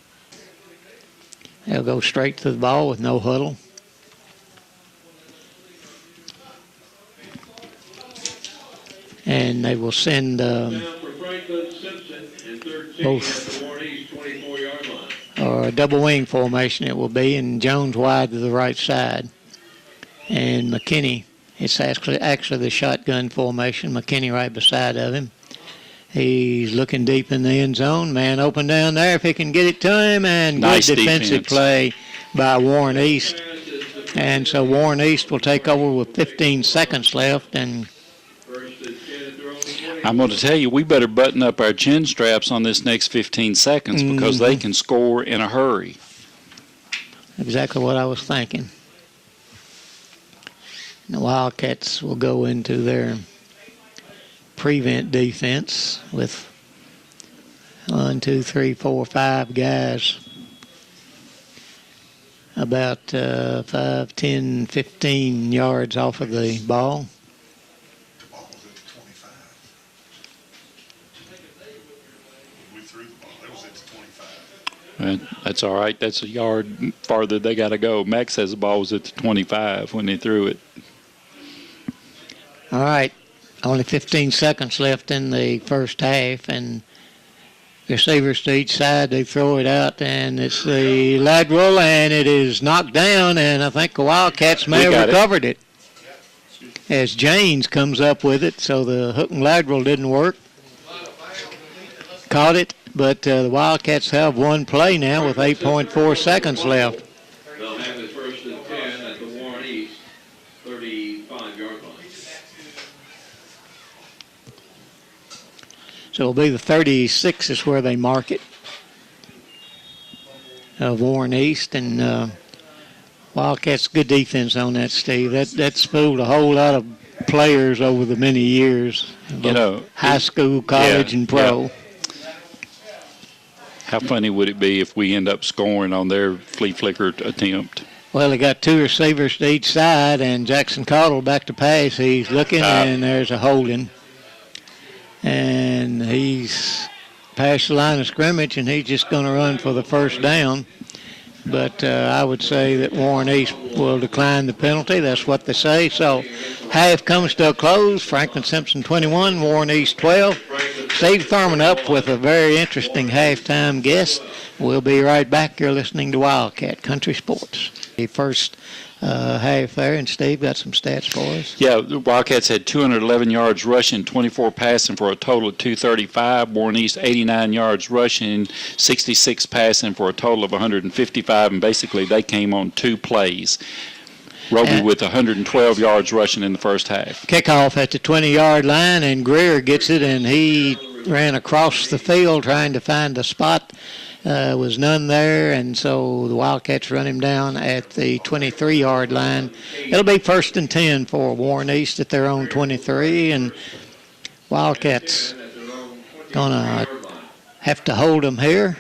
They'll go straight to the ball with no huddle. And they will send both, or a double wing formation it will be, and Jones wide to the right side. And McKinney, it's actually the shotgun formation, McKinney right beside of him. He's looking deep in the end zone. Man open down there if he can get it to him. And nice good defensive play by Warren East. And so Warren East will take over with 15 seconds left. And I'm going to tell you, we better button up our chin straps on this next 15 seconds because they can score in a hurry. Exactly what I was thinking. The Wildcats will go into their prevent defense with 1, 2, 3, 4, 5 guys about 5, 10, 15 yards off of the ball. The ball was at the 25. We threw the ball. That was at the 25. That's all right. That's a yard farther they got to go. Max says the ball was at the 25 when they threw it. All right. Only 15 seconds left in the first half, and receivers to each side, they throw it out, and it's the lateral, and it is knocked down, and I think the Wildcats may have recovered it. As James comes up with it, so the hook and lateral didn't work. Caught it, but the Wildcats have one play now with 8.4 seconds left. They'll have it 1st and 10 at the Warren East 35-yard line. So it'll be the 36 is where they mark it. Warren East, and Wildcats, good defense on that, Steve. That spooled a whole lot of players over the many years. High school, college, and pro. Yeah. How funny would it be if we end up scoring on their flea flicker attempt? Well, they got 2 receivers to each side, and Jackson Caudill back to pass. He's looking, and there's a holding. And he's past the line of scrimmage, and he's just going to run for the first down. but I would say that Warren East will decline the penalty. That's what they say. So half comes to a close. Franklin Simpson 21, Warren East 12. Steve Thurman up with a very interesting halftime guest. We'll be right back. You're listening to Wildcat Country Sports. The first half there, and Steve got some stats for us. Yeah, the Wildcats had 211 yards rushing, 24 passing for a total of 235. Warren East 89 yards rushing, 66 passing for a total of 155, and basically they came on 2 plays. Roby with 112 yards rushing in the first half. Kickoff at the 20-yard line, and Greer gets it, and he ran across the field trying to find a spot. Was none there, and so the Wildcats run him down at the 23-yard line. It'll be 1st and 10 for Warren East at their own 23, and Wildcats gonna have to hold them here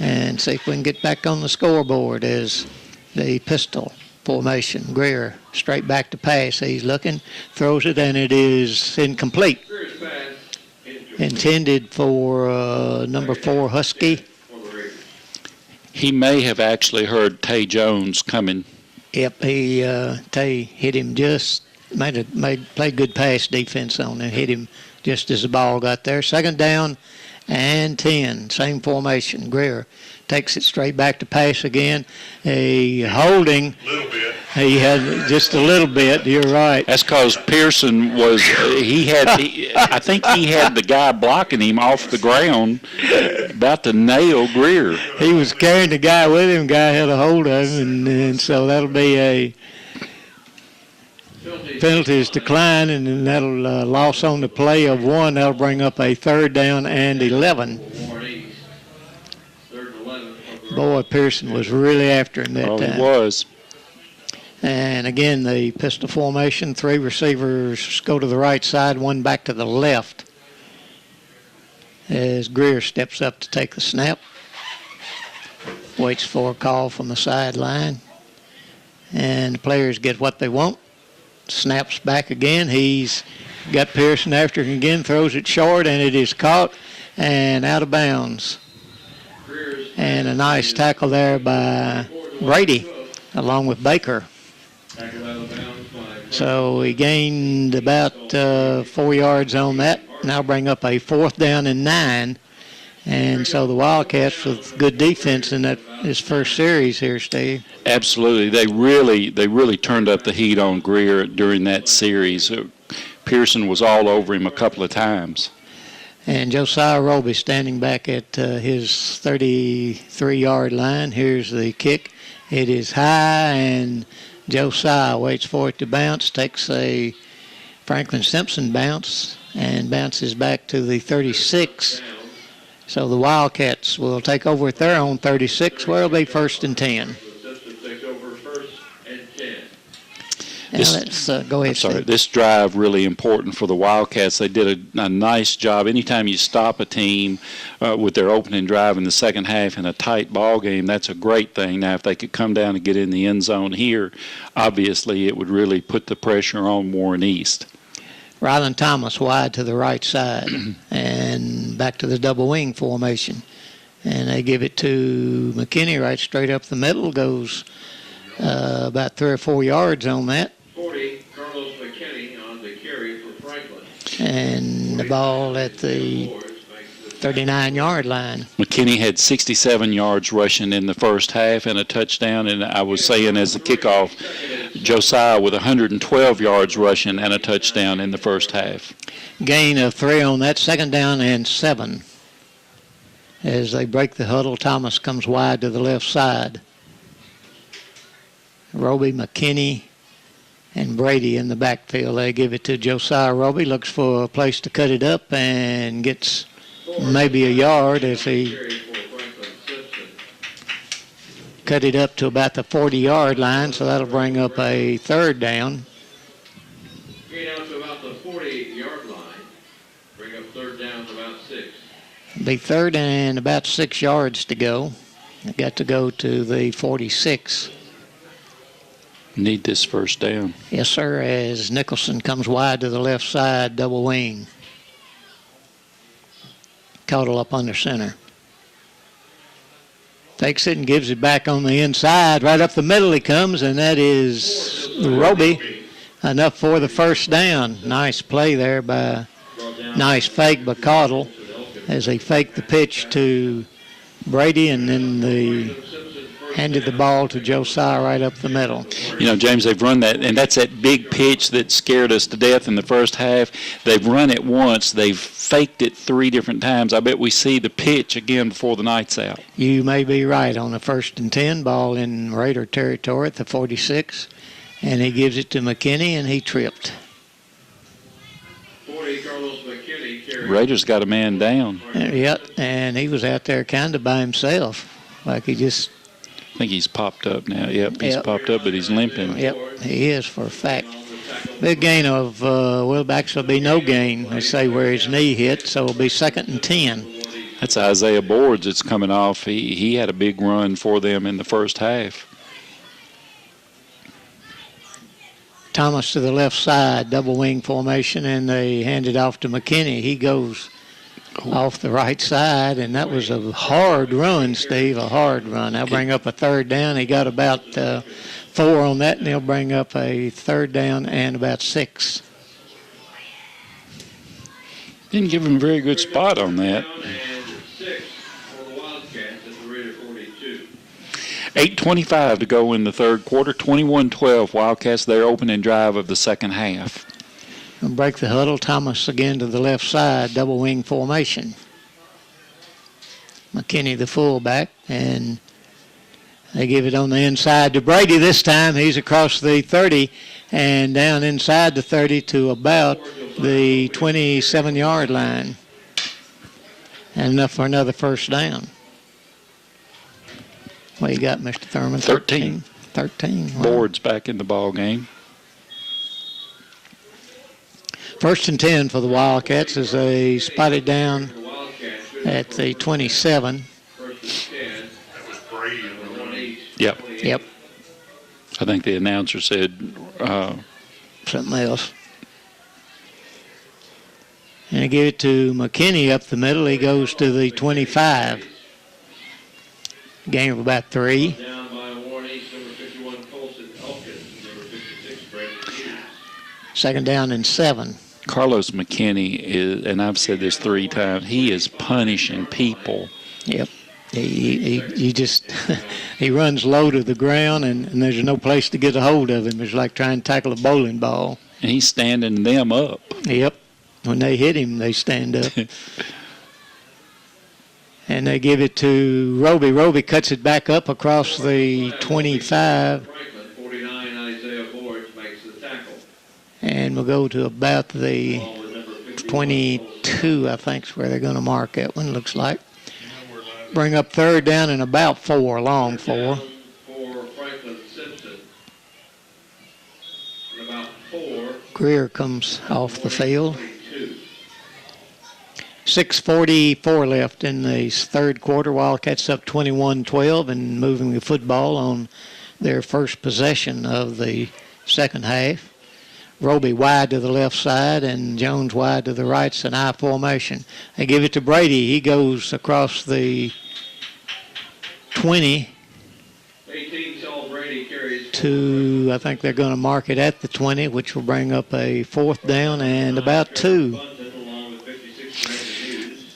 and see if we can get back on the scoreboard as the pistol formation. Greer straight back to pass. He's looking, throws it, and it is incomplete. Intended for number 4 Husky. He may have actually heard Tay Jones coming. Yep, Tay hit him just, played good pass defense on him, hit him just as the ball got there. 2nd down and 10, same formation. Greer takes it straight back to pass again. A holding. Little bit. He had just a little bit. You're right. That's because Pearson was. I think he had the guy blocking him off the ground, about to nail Greer. He was carrying the guy with him. Guy had a hold of him, and so that'll be a penalties decline, and then that'll loss on the play of 1. That'll bring up a 3rd down and 11. Boy, Pearson was really after him that time. He was. And again, the pistol formation. 3 receivers go to the right side, 1 back to the left. As Greer steps up to take the snap. Waits for a call from the sideline. And the players get what they want. Snaps back again. He's got Pearson after him again, throws it short, and it is caught and out of bounds. And a nice tackle there by Brady along with Baker. So he gained about 4 yards on that. Now bring up a 4th down and 9. And so the Wildcats with good defense in his first series here, Steve. Absolutely. They really turned up the heat on Greer during that series. Pearson was all over him a couple of times. And Josiah Roby standing back at his 33-yard line. Here's the kick. It is high, and Josiah waits for it to bounce, takes a Franklin Simpson bounce, and bounces back to the 36. So the Wildcats will take over at their own 36, where it'll be 1st and 10. Now let's go ahead. Sorry, this drive really important for the Wildcats. They did a nice job. Anytime you stop a team with their opening drive in the second half in a tight ball game, that's a great thing. Now, if they could come down and get in the end zone here, obviously it would really put the pressure on Warren East. Ryland Thomas wide to the right side and back to the double wing formation. And they give it to McKinney right straight up the middle. Goes about 3 or 4 yards on that. 40, Carlos McKinney on the carry for Franklin. And the ball at the 39-yard line. McKinney had 67 yards rushing in the first half and a touchdown. And I was saying as the kickoff, Josiah with 112 yards rushing and a touchdown in the first half. Gain of 3 on that. 2nd down and 7. As they break the huddle, Thomas comes wide to the left side. Roby, McKinney, and Brady in the backfield. They give it to Josiah Roby. Looks for a place to cut it up and gets maybe a yard as he cut it up to about the 40-yard line. So that'll bring up a 3rd down. Gain out to about the 40-yard line. Bring up 3rd down to about 6. Be 3rd and about 6 yards to go. They got to go to the 46. Need this 1st down. Yes, sir, as Nicholson comes wide to the left side, double wing. Caudle up under center. Takes it and gives it back on the inside. Right up the middle he comes, and that is Roby. Enough for the first down. Nice play there by, nice fake by Caudle as they faked the pitch to Brady, and then handed the ball to Josiah right up the middle. You know, James, they've run that, and that's that big pitch that scared us to death in the first half. They've run it once. They've faked it 3 different times. I bet we see the pitch again before the night's out. You may be right. On the 1st and 10, ball in Raider territory at the 46, and he gives it to McKinney, and he tripped. 40, Carlos McKinney carries. Raiders got a man down. Yep, and he was out there kind of by himself, like he just. I think he's popped up now. Yep, he's popped up, but he's limping. Yep, he is for a fact. Big gain of, actually be no gain, they say, where his knee hit, so it'll be 2nd and 10. That's Isaiah Boards that's coming off. He had a big run for them in the first half. Thomas to the left side, double wing formation, and they hand it off to McKinney. He goes off the right side, and that was a hard run, Steve, a hard run. I'll bring up a 3rd down. He got about 4 on that, and he'll bring up a 3rd down and about 6. Didn't give him a very good spot on that. 8:25 to go in the 3rd quarter. 21-12 Wildcats, their opening drive of the 2nd half. And break the huddle. Thomas again to the left side, double wing formation. McKinney the fullback, and they give it on the inside to Brady this time. He's across the 30 and down inside the 30 to about the 27-yard line. And enough for another first down. What you got, Mr. Thurman? 13. 13. Wow. Boards back in the ball game. 1st and 10 for the Wildcats as they spotted down at the 27. That was Brady. Yep. Yep. I think the announcer said Something else. And they give it to McKinney up the middle. He goes to the 25. Gain of about 3. Down by Warren East, number 51, Colson Elkins, number 56, Brandon Hughes. 2nd down and 7. Carlos McKinney is, and I've said this 3 times, he is punishing people. Yep. He just he runs low to the ground, and there's no place to get a hold of him. It's like trying to tackle a bowling ball. And he's standing them up. Yep. When they hit him, they stand up. And they give it to Roby. Roby cuts it back up across the 25. Franklin, 49, Isaiah Boards makes the tackle. And we'll go to about the 22, I think is where they're going to mark that one, looks like. Bring up 3rd down and about 4, long 4. For Franklin Simpson. And about 4. Greer comes off the field. 22. 6:44 left in the 3rd quarter. Wildcats up 21-12 and moving the football on their first possession of the 2nd half. Roby wide to the left side and Jones wide to the right. It's an I formation. They give it to Brady. He goes across the 20 to, I think they're going to mark it at the 20, which will bring up a 4th down and about 2.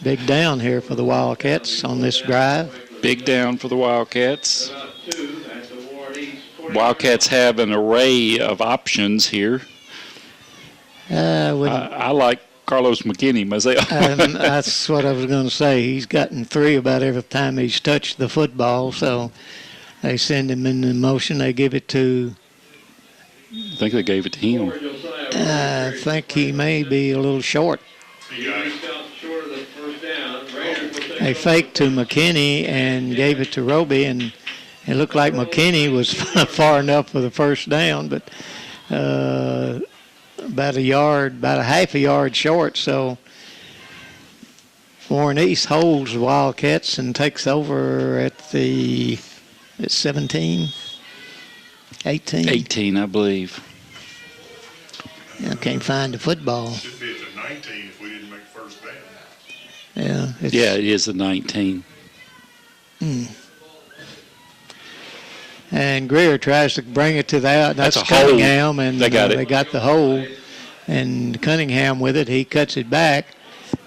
Big down here for the Wildcats on this drive. Big down for the Wildcats. Wildcats have an array of options here. I like Carlos McKinney myself. That's what I was going to say. He's gotten 3 about every time he's touched the football, so they send him in motion. They give it to... I think they gave it to him. I think he may be a little short. They faked to McKinney and gave it to Roby, and it looked like McKinney was far enough for the first down, but about a half a yard short. So Warren East holds the Wildcats and takes over at 17, 18. 18, I believe. I can't find the football. Should be at the 19 if we didn't make first down. Yeah. Yeah, it is the 19. And Greer tries to bring it to the out. That's a Cunningham, hold. and They got it. they got the hold. And Cunningham with it, he cuts it back,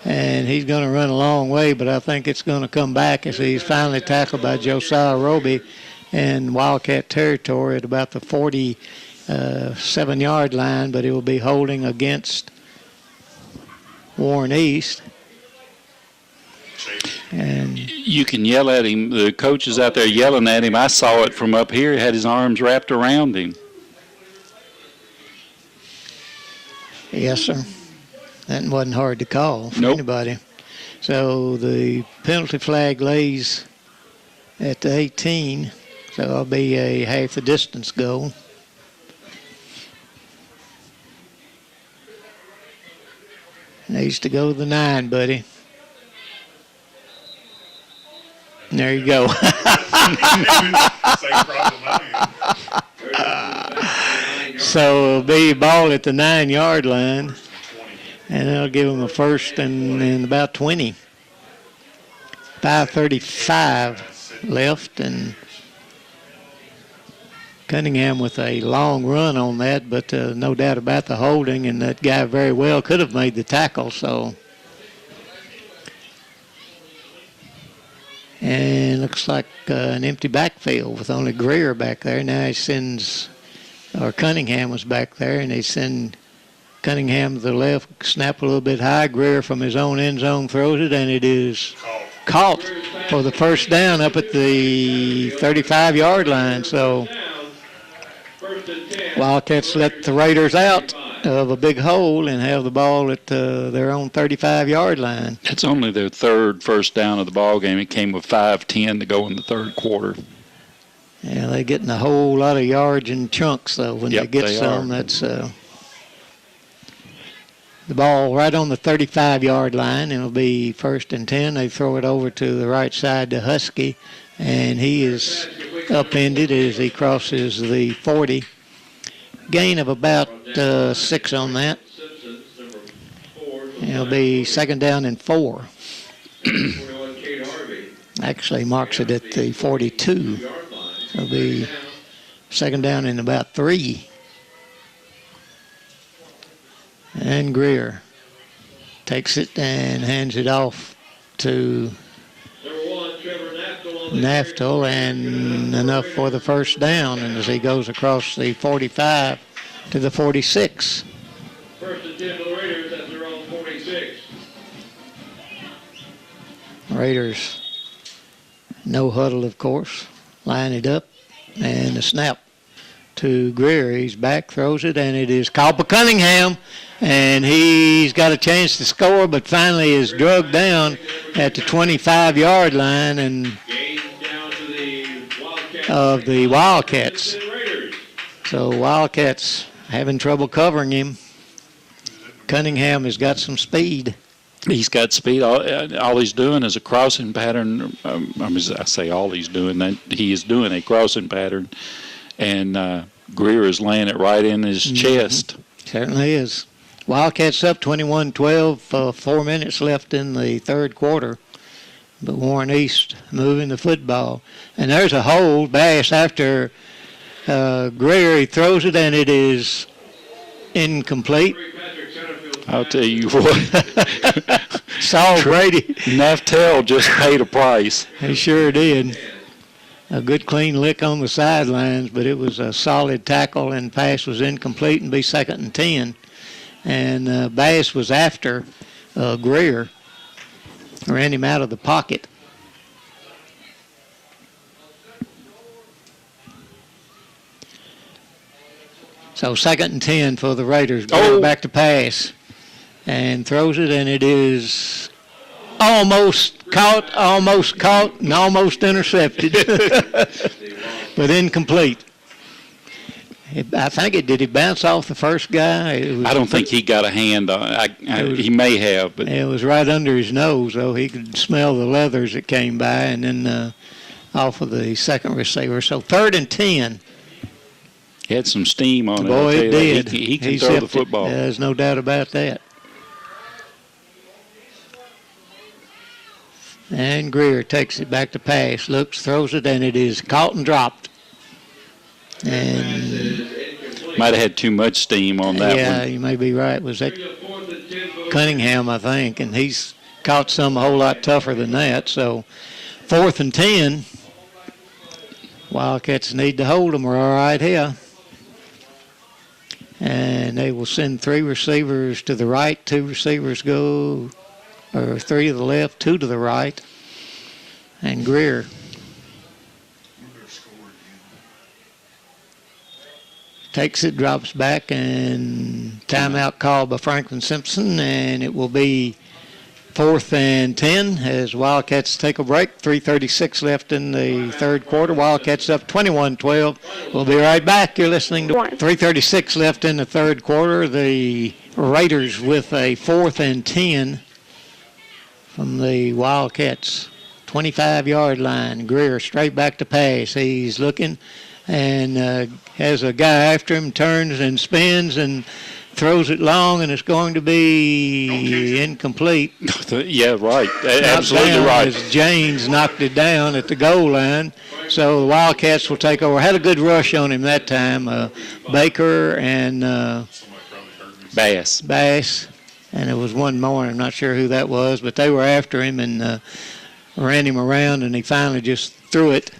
and he's going to run a long way, but I think it's going to come back as he's finally tackled by Josiah Roby in Wildcat territory at about the 47-yard line, but he will be holding against Warren East. And you can yell at him. The coach is out there yelling at him. I saw it from up here. He had his arms wrapped around him. yes, sir. That wasn't hard to call for Nope. anybody. So the penalty flag lays at the 18, so it'll be a half the distance goal. Needs to go to the 9, buddy. There you go. Same problem I had. So it'll be ball at the 9-yard line, and that'll give them a first and about 20. 5:35 left, and Cunningham with a long run on that, but no doubt about the holding, and that guy very well could have made the tackle. So, and looks like an empty backfield with only Greer back there. Now he sends, or Cunningham was back there, and they send Cunningham to the left, snap a little bit high. Greer from his own end zone throws it, and it is caught for the first down up at the 35-yard line. So Wildcats let the Raiders out of a big hole and have the ball at their own 35-yard line. It's only their third first down of the ball game. It came with 5:10 to go in the third quarter. Yeah, they're getting a whole lot of yards in chunks, though. When Yep, they get they some, are. that's the ball right on the 35-yard line. It'll be first and 10. They throw it over to the right side to Husky, and he is upended as he crosses the 40. Gain of about 6 on that. Simpson, number 4. It'll be second down and 4. 41, Kate Harvey. Actually marks it at the 42. 2-yard line. It'll be second down and about 3. And Greer takes it and hands it off to Number 1, Trevor Naftel on the Naftel, and enough for the first down. And as he goes across the 45 to the 46. First and 10 for the Raiders at their own 46. Raiders, no huddle, of course. Line it up, and a snap to Greer. He's back, throws it, and it is caught by Cunningham. And he's got a chance to score, but finally is drugged down at the 25-yard line and Gain down to the Wildcats. of the Wildcats. Raiders. So Wildcats having trouble covering him. Cunningham has got some speed. He's got speed. All he's doing is a crossing pattern. I say all he's doing. That he is doing a crossing pattern, and Greer is laying it right in his chest. Certainly is. Wildcats up 21-12, 4 minutes left in the third quarter. But Warren East moving the football. And there's a hold. Bass after Greer. He throws it, and it is incomplete. I'll tell you what. Saul Brady. Naftel just paid a price. He sure did. A good clean lick on the sidelines, but it was a solid tackle, and pass was incomplete and be second and 10. And Bass was after Greer, ran him out of the pocket. So second and 10 for the Raiders. Greer back to pass and throws it, and it is almost caught, and almost intercepted, but incomplete. I think did he bounce off the first guy? I don't think he got a hand on it. He may have, but it was right under his nose, though. He could smell the leathers that came by, and then off of the second receiver. So third and 10. he had some steam on it. Boy, it did. He can He throw zipped the football. it. There's no doubt about that. And Greer takes it back to pass, looks, throws it, and it is caught and dropped. And Might have had too much steam on that yeah, one. you may be right. Was that Cunningham, I think? And he's caught some a whole lot tougher than that. So 4th and 10. Wildcats need to hold them. We're all right here. And they will send 3 receivers to the right, 2 receivers go, or 3 to the left, 2 to the right. And Greer takes it, drops back, and timeout called by Franklin Simpson, and it will be 4th and 10 as Wildcats take a break. 3:36 left in the third quarter. Wildcats up 21-12. We'll be right back. You're listening to 3:36 left in the third quarter. The Raiders with a 4th and 10 from the Wildcats 25-yard line. Greer straight back to pass. He's looking and has a guy after him, turns and spins and throws it long, and it's going to be incomplete. Yeah, right. Absolutely right. As James knocked it down at the goal line. So the Wildcats will take over. Had a good rush on him that time. Baker and Bass. And it was one more. I'm not sure who that was, but they were after him and ran him around, and he finally just threw it.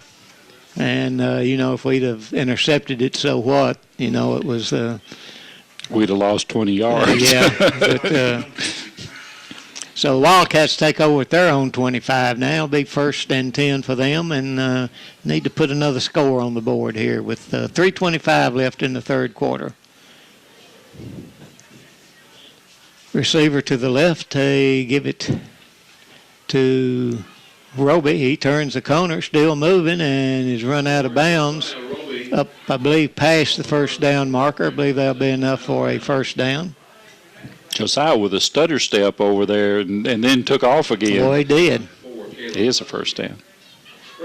And, if we'd have intercepted it, so what? It was... We'd have lost 20 yards. Yeah. But, so the Wildcats take over at their own 25 now. It'll be 1st and 10 for them, and need to put another score on the board here with 3:25 left in the third quarter. Receiver to the left, they give it to Roby. He turns the corner, still moving, and is run out of bounds. Up, I believe, past the first down marker. I believe that'll be enough for a first down. Josiah with a stutter step over there and then took off again. Boy, he did. It is a first down.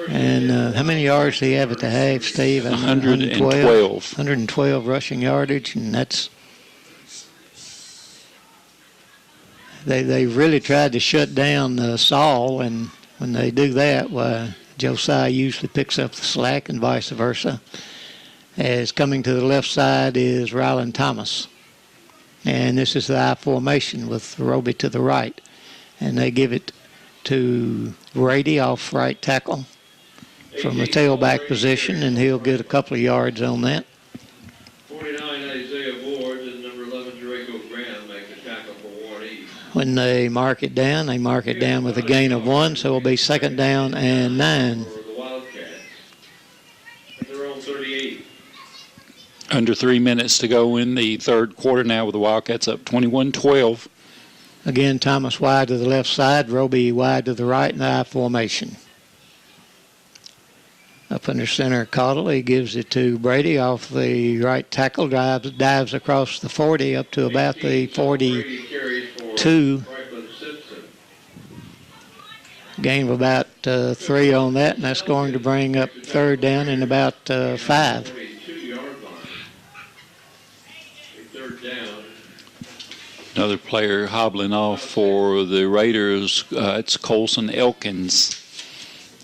And how many yards do he have at the half, Steve? 112. 112 rushing yardage, and that's... They really tried to shut down Saul, and when they do that, Josiah usually picks up the slack and vice versa. As coming to the left side is Ryland Thomas. And this is the I formation with Roby to the right. And they give it to Brady off right tackle from the tailback position, and he'll get a couple of yards on that. 49 Isaiah Ward and number 11 Draco Graham make the tackle for Warren East. When they mark it down with a gain of 1, so it'll be 2nd down and 9. For the Wildcats. At their own 38. Under 3 minutes to go in the third quarter now with the Wildcats up 21-12. Again, Thomas wide to the left side, Roby wide to the right in the I formation. Up under center, Cottle. He gives it to Brady off the right tackle, dives across the 40 up to about the 42. Gain of about 3 on that, and that's going to bring up 3rd down and about 5. Another player hobbling off for the Raiders. It's Colson Elkins,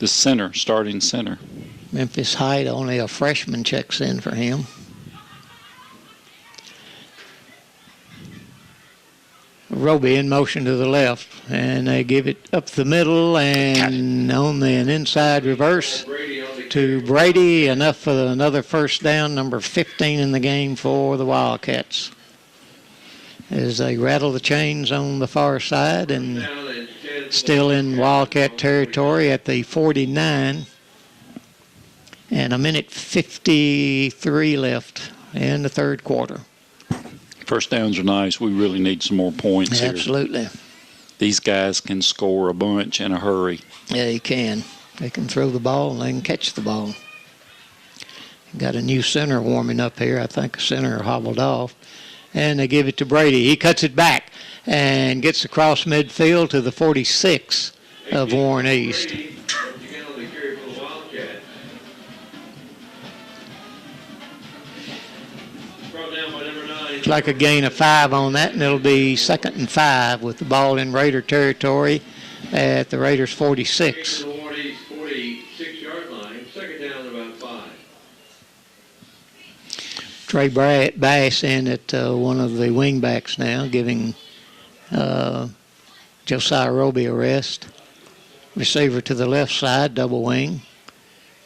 the center, starting center. Memphis Hyde, only a freshman, checks in for him. Roby in motion to the left, and they give it up the middle and on an inside reverse to Brady, enough for another first down, number 15 in the game for the Wildcats. As they rattle the chains on the far side and still in Wildcat territory at the 49. And 1:53 left in the third quarter. First downs are nice. We really need some more points here. Absolutely. These guys can score a bunch in a hurry. Yeah, they can. They can throw the ball and they can catch the ball. Got a new center warming up here. I think a center hobbled off. And they give it to Brady. He cuts it back and gets across midfield to the 46 of Warren East. It's like a gain of 5 on that, and it'll be 2nd and 5 with the ball in Raider territory at the Raiders' 46. 46-yard line, 2nd down about 5. Trey Bass in at one of the wing backs now, giving Josiah Roby a rest. Receiver to the left side, double wing.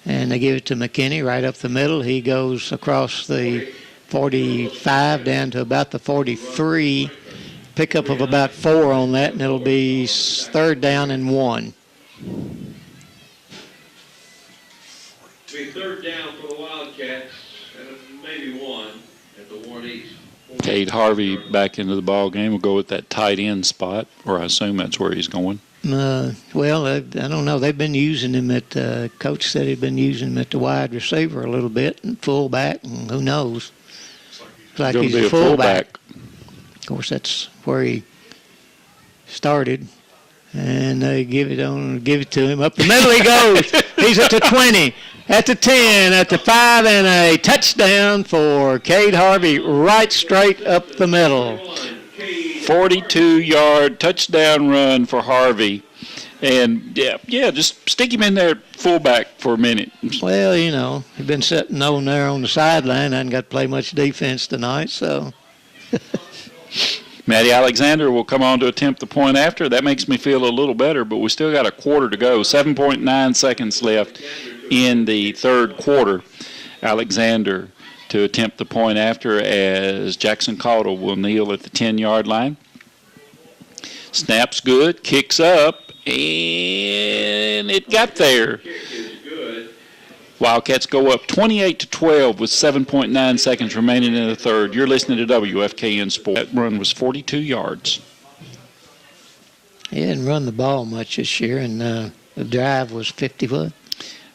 And they give it to McKinney right up the middle. He goes across the 45 down to about the 43. Pickup of about 4 on that, and it'll be 3rd down and 1. Be 3rd down for the Wildcats, and maybe 1 at the Warren East. Cade Harvey back into the ball game. Will go with that tight end spot, or I assume that's where he's going. Well, I don't know. They've been using him at, Coach said he'd been using him at the wide receiver a little bit, and fullback, and who knows. It's like he's a fullback. Of course, that's where he started. And they give it to him. Up the middle he goes. He's at the 20, at the 10, at the 5, and a touchdown for Cade Harvey right straight up the middle. 42-yard touchdown run for Harvey. And, yeah, just stick him in there fullback for a minute. Well, you know, he's been sitting on there on the sideline. Hasn't got to play much defense tonight, so. Matty Alexander will come on to attempt the point after. That makes me feel a little better, but we still got a quarter to go. 7.9 seconds left in the third quarter. Alexander to attempt the point after as Jackson Caudle will kneel at the 10-yard line. Snaps good, kicks up, and it got there. Wildcats go up 28-12 with 7.9 seconds remaining in the third. You're listening to WFKN Sport. That run was 42 yards. He didn't run the ball much this year, and the drive was 50 foot.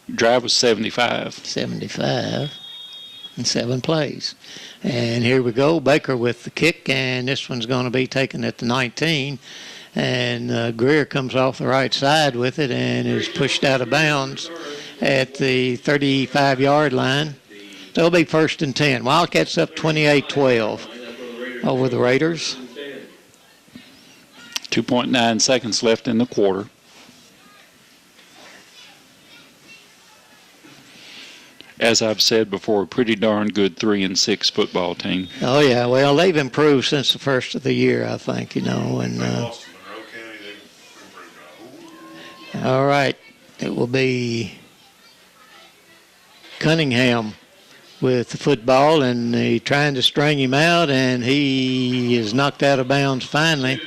Drive was 75. 75 and 7 plays. And here we go, Baker with the kick, and this one's going to be taken at the 19. And Greer comes off the right side with it and is pushed out of bounds at the 35-yard line. So it'll be 1st and 10. Wildcats up 28-12 over the Raiders. 2.9 seconds left in the quarter. As I've said before, a pretty darn good 3-6 football team. Oh, yeah. Well, they've improved since the first of the year, I think, you know. And all right. It will be Cunningham with the football, and he's trying to string him out, and he is knocked out of bounds finally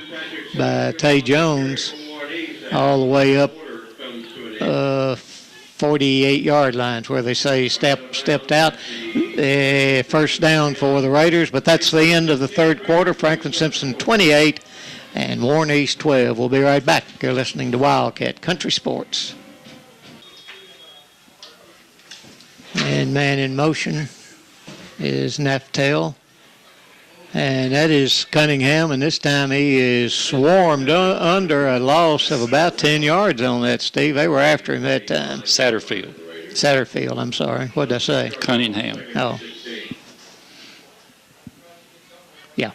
by Tay Jones all the way up 48-yard lines where they say stepped out. 1st down for the Raiders, but that's the end of the third quarter. Franklin Simpson 28 and Warren East 12. We'll be right back. You're listening to Wildcat Country Sports. And man in motion is Naftel. And that is Cunningham, and this time he is swarmed under a loss of about 10 yards on that, Steve. They were after him that time. Satterfield, I'm sorry. What did I say? Cunningham. Oh. Yeah.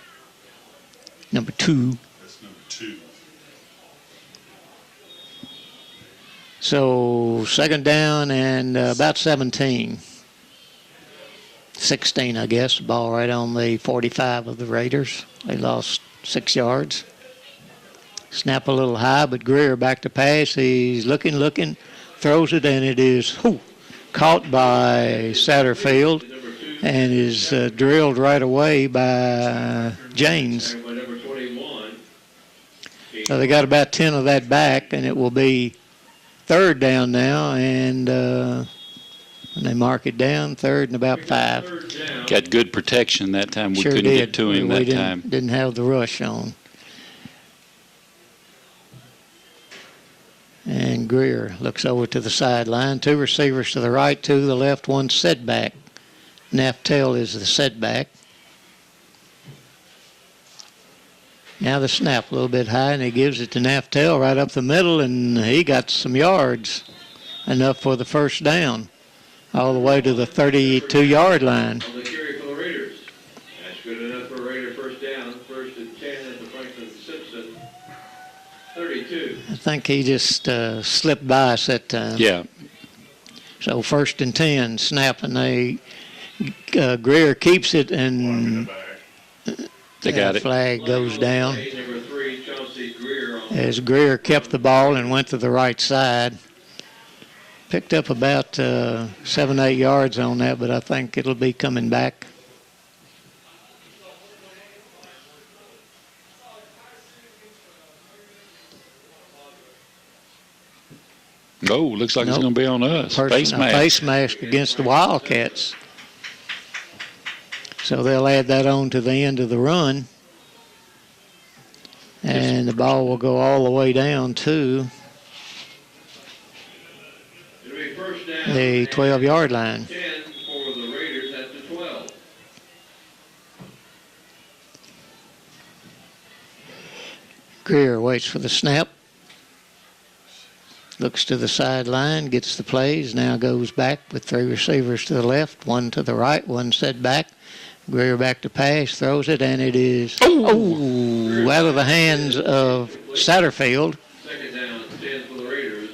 Number 2. That's number 2. So 2nd down and about 17. 16, I guess. Ball right on the 45 of the Raiders. They lost 6 yards. Snap a little high, but Greer back to pass. He's looking, throws it, and it is caught by Satterfield and is drilled right away by James. So they got about 10 of that back, and it will be 3rd down now, and they mark it down, 3rd and about 5. Got good protection that time. We Sure couldn't did. get to him that time. Didn't have the rush on. And Greer looks over to the sideline. 2 receivers to the right, 2 to the left, 1 setback. Naftel is the setback. Now the snap a little bit high, and he gives it to Naftel right up the middle, and he got some yards, enough for the 1st down, all the way to the 32-yard line. On the carry for the Raiders. That's good enough for a Raider 1st down. 1st and 10 at the Franklin Simpson 32. I think he just slipped by us that time. Yeah. So 1st and 10, snap, and they Greer keeps it, and They got it. Flag goes down Number 3, Chelsea Greer. as Greer kept the ball and went to the right side. Picked up about 7-8 yards on that, but I think it'll be coming back. Oh, looks like it's Nope. going to be on us. A face mask against the Wildcats. So they'll add that on to the end of the run. And the ball will go all the way down to It'll be first down the 12-yard line. 10 for the Raiders at the 12. Greer waits for the snap. Looks to the sideline, gets the plays, now goes back with 3 receivers to the left, 1 to the right, 1 set back. Greer back to pass, throws it, and it is out of the hands of Satterfield. Second down, 10 for the Raiders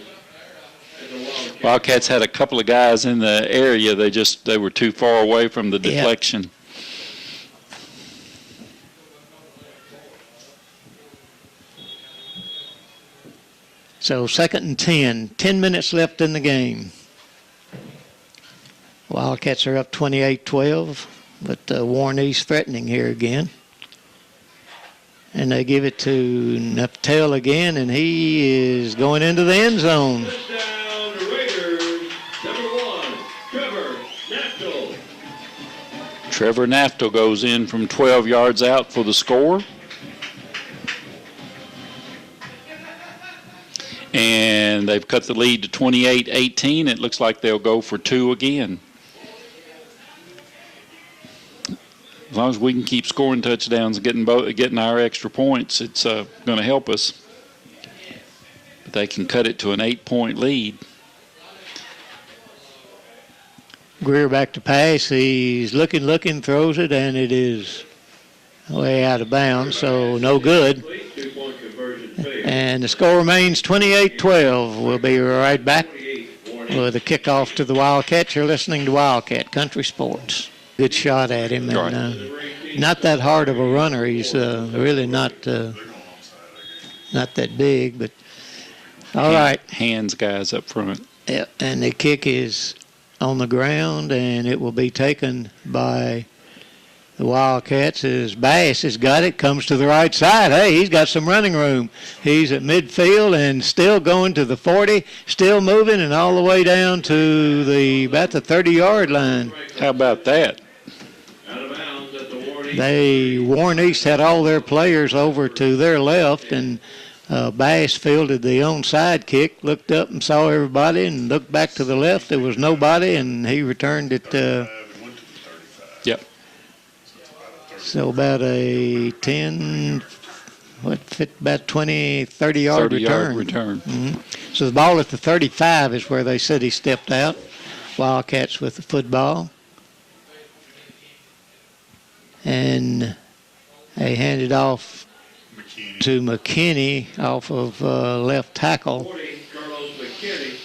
at the Wildcats. Wildcats had a couple of guys in the area. They were too far away from the deflection. So 2nd and 10. 10 minutes left in the game. Wildcats are up 28-12, but Warren East threatening here again. And they give it to Neptel again, and he is going into the end zone. Touchdown, Raiders, number 1, Trevor Naftel. Trevor Naftel goes in from 12 yards out for the score. And they've cut the lead to 28-18. It looks like they'll go for 2 again. As long as we can keep scoring touchdowns and getting our extra points, it's going to help us. But they can cut it to an 8-point lead. Greer back to pass. He's looking, throws it, and it is way out of bounds, so no good. 2-point conversion failed. And the score remains 28-12. We'll be right back with a kickoff to the Wildcats. You're listening to Wildcat Country Sports. Good shot at him, and not that hard of a runner. He's really not that big, but all right. Hands guys up front. Yeah, and the kick is on the ground, and it will be taken by the Wildcats as Bass has got it, comes to the right side. Hey, he's got some running room. He's at midfield and still going to the 40, still moving, and all the way down to about the 30-yard line. How about that? Out of bounds at the Warren East had all their players over to their left, and Bass fielded the onside kick, looked up and saw everybody, and looked back to the left. There was nobody, and he returned it. Yep. So about a 10, about 20, 30-yard return. Mm-hmm. So the ball at the 35 is where they said he stepped out. Wildcats with the football. And they handed off to McKinney off of left tackle. 40, Carlos McKinney.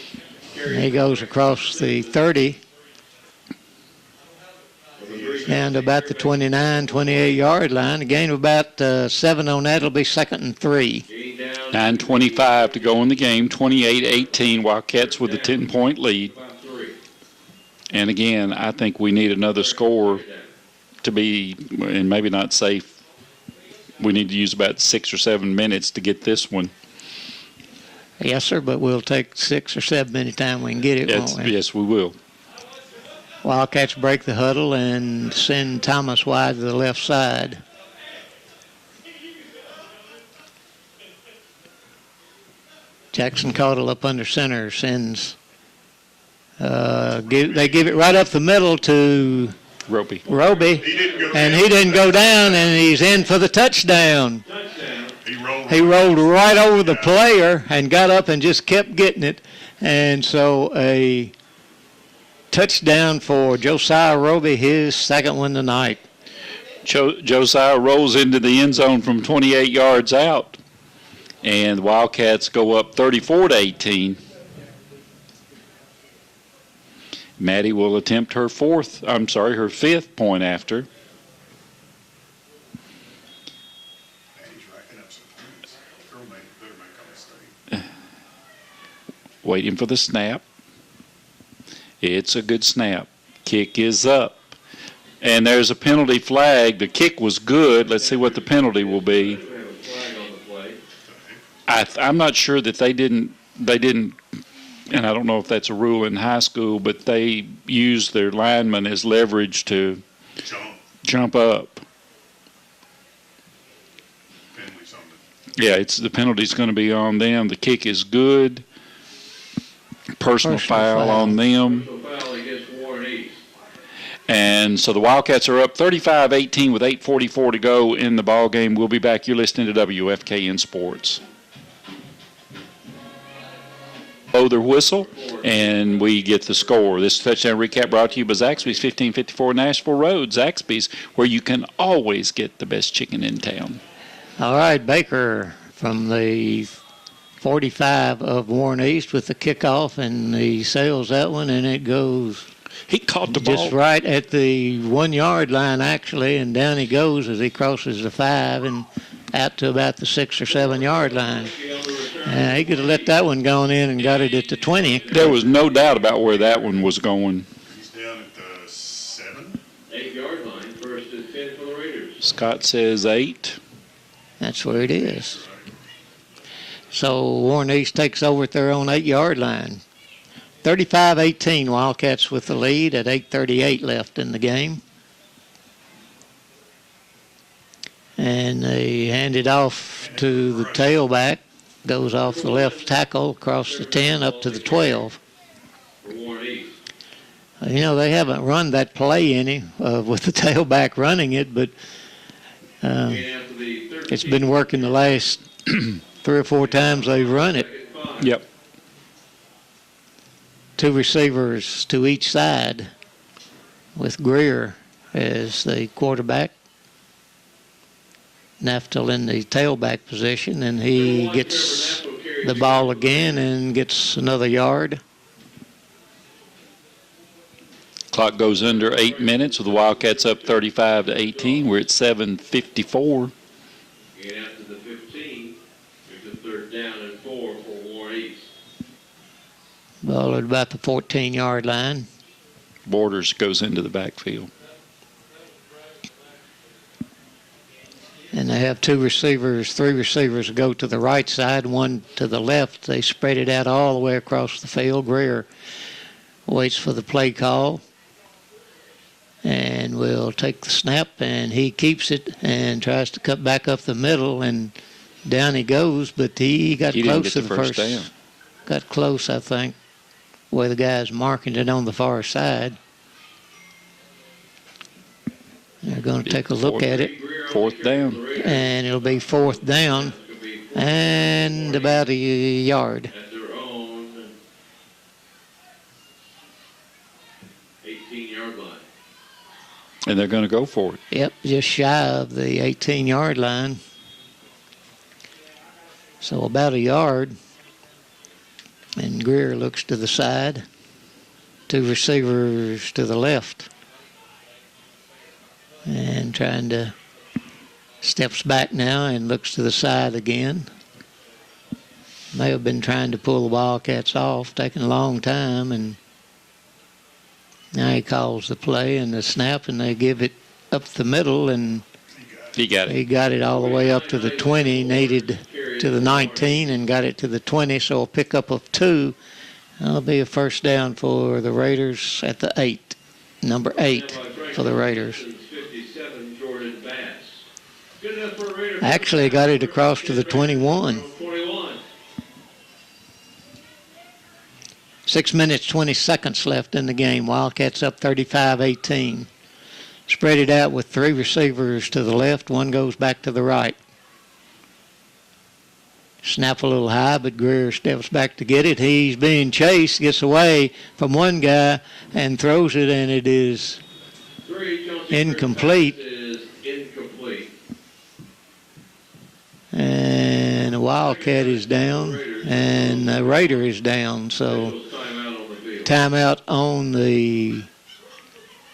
And he goes across the 30 down to about the 29, 28-yard line. A gain of about 7 on that. It'll be 2nd and 3. 9:25 to go in the game. 28-18. Wildcats with a 10-point lead. And again, I think we need another score to be, and maybe not safe. We need to use about 6 or 7 minutes to get this one. Yes, sir, but we'll take 6 or 7 any time we can get it, won't we? Yes, we will. Wildcats break the huddle and send Thomas wide to the left side. Jackson Caudle up under center sends. They give it right up the middle to Roby, and he didn't go down, and he's in for the touchdown. He rolled right over the player and got up and just kept getting it, and so a touchdown for Josiah Roby, his 2nd one tonight. Josiah rolls into the end zone from 28 yards out, and the Wildcats go up 34-18. Maddie will attempt her fifth point after. He's racking up some points. Girl better make a mistake. Waiting for the snap. It's a good snap. Kick is up. And there's a penalty flag. The kick was good. Let's see what the penalty will be. We have a flag on the play. I'm not sure that they didn't, and I don't know if that's a rule in high school, but they use their linemen as leverage to jump up. Penalty's on Yeah, the penalty's going to be on them. The kick is good. Personal foul on them. Personal foul against Warren East. And so the Wildcats are up 35-18 with 8:44 to go in the ball game. We'll be back. You're listening to WFKN Sports. Blow their whistle, and we get the score. This touchdown recap brought to you by Zaxby's, 1554 Nashville Road. Zaxby's, where you can always get the best chicken in town. All right, Baker from the 45 of Warren East with the kickoff, and he sails that one, and it goes He caught the ball. just right at the 1 yard line, actually, and down he goes as he crosses the 5 and out to about the 6 or 7 yard line. He could have let that one go in and got it at the 20. There was no doubt about where that one was going. He's down at the 7. 8 yard line, first and 10 for the Raiders. Scott says 8. That's where it is. So Warren East takes over at their own 8 yard line. 35-18, Wildcats with the lead at 8:38 left in the game. And they hand it off to the tailback. Goes off the left tackle, across the 10, up to the 12. For Warren East. You know, they haven't run that play any with the tailback running it, but it's been working the last 3 or 4 times they've run it. Yep. 2 receivers to each side with Greer as the quarterback. Naftel in the tailback position, and he gets the ball again and gets another yard. Clock goes under 8 minutes with the Wildcats up 35-18. We're at 7:54. Getting out to the 15. There's a third down and 4 for Warren East. Ball at about the 14 yard line. Borders goes into the backfield. And they have 3 receivers go to the right side, 1 to the left. They spread it out all the way across the field. Greer waits for the play call and will take the snap, and he keeps it and tries to cut back up the middle, and down he goes, but he got close to the first down. Got close, I think, where the guy's marking it on the far side. They're going to take a look at it. 4th down. And it'll be 4th down and about a yard. At their own 18-yard line. And they're going to go for it. Yep, just shy of the 18-yard line. So about a yard. And Greer looks to the side. 2 receivers to the left. And trying to steps back now and looks to the side again. May have been trying to pull the Wildcats off, taking a long time, and now he calls the play and the snap, and they give it up the middle, and he got it. He got it all the way up to the 20, needed to the 19, and got it to the 20, so a pickup of 2. That'll be a first down for the Raiders at the 8, number 8 for the Raiders. Actually got it across to the 21. 6 minutes, 20 seconds left in the game. Wildcats up 35-18. Spread it out with 3 receivers to the left. 1 goes back to the right. Snap a little high, but Greer steps back to get it. He's being chased, gets away from one guy and throws it, and it is incomplete. And the Wildcat is down, and the Raider is down. So timeout on the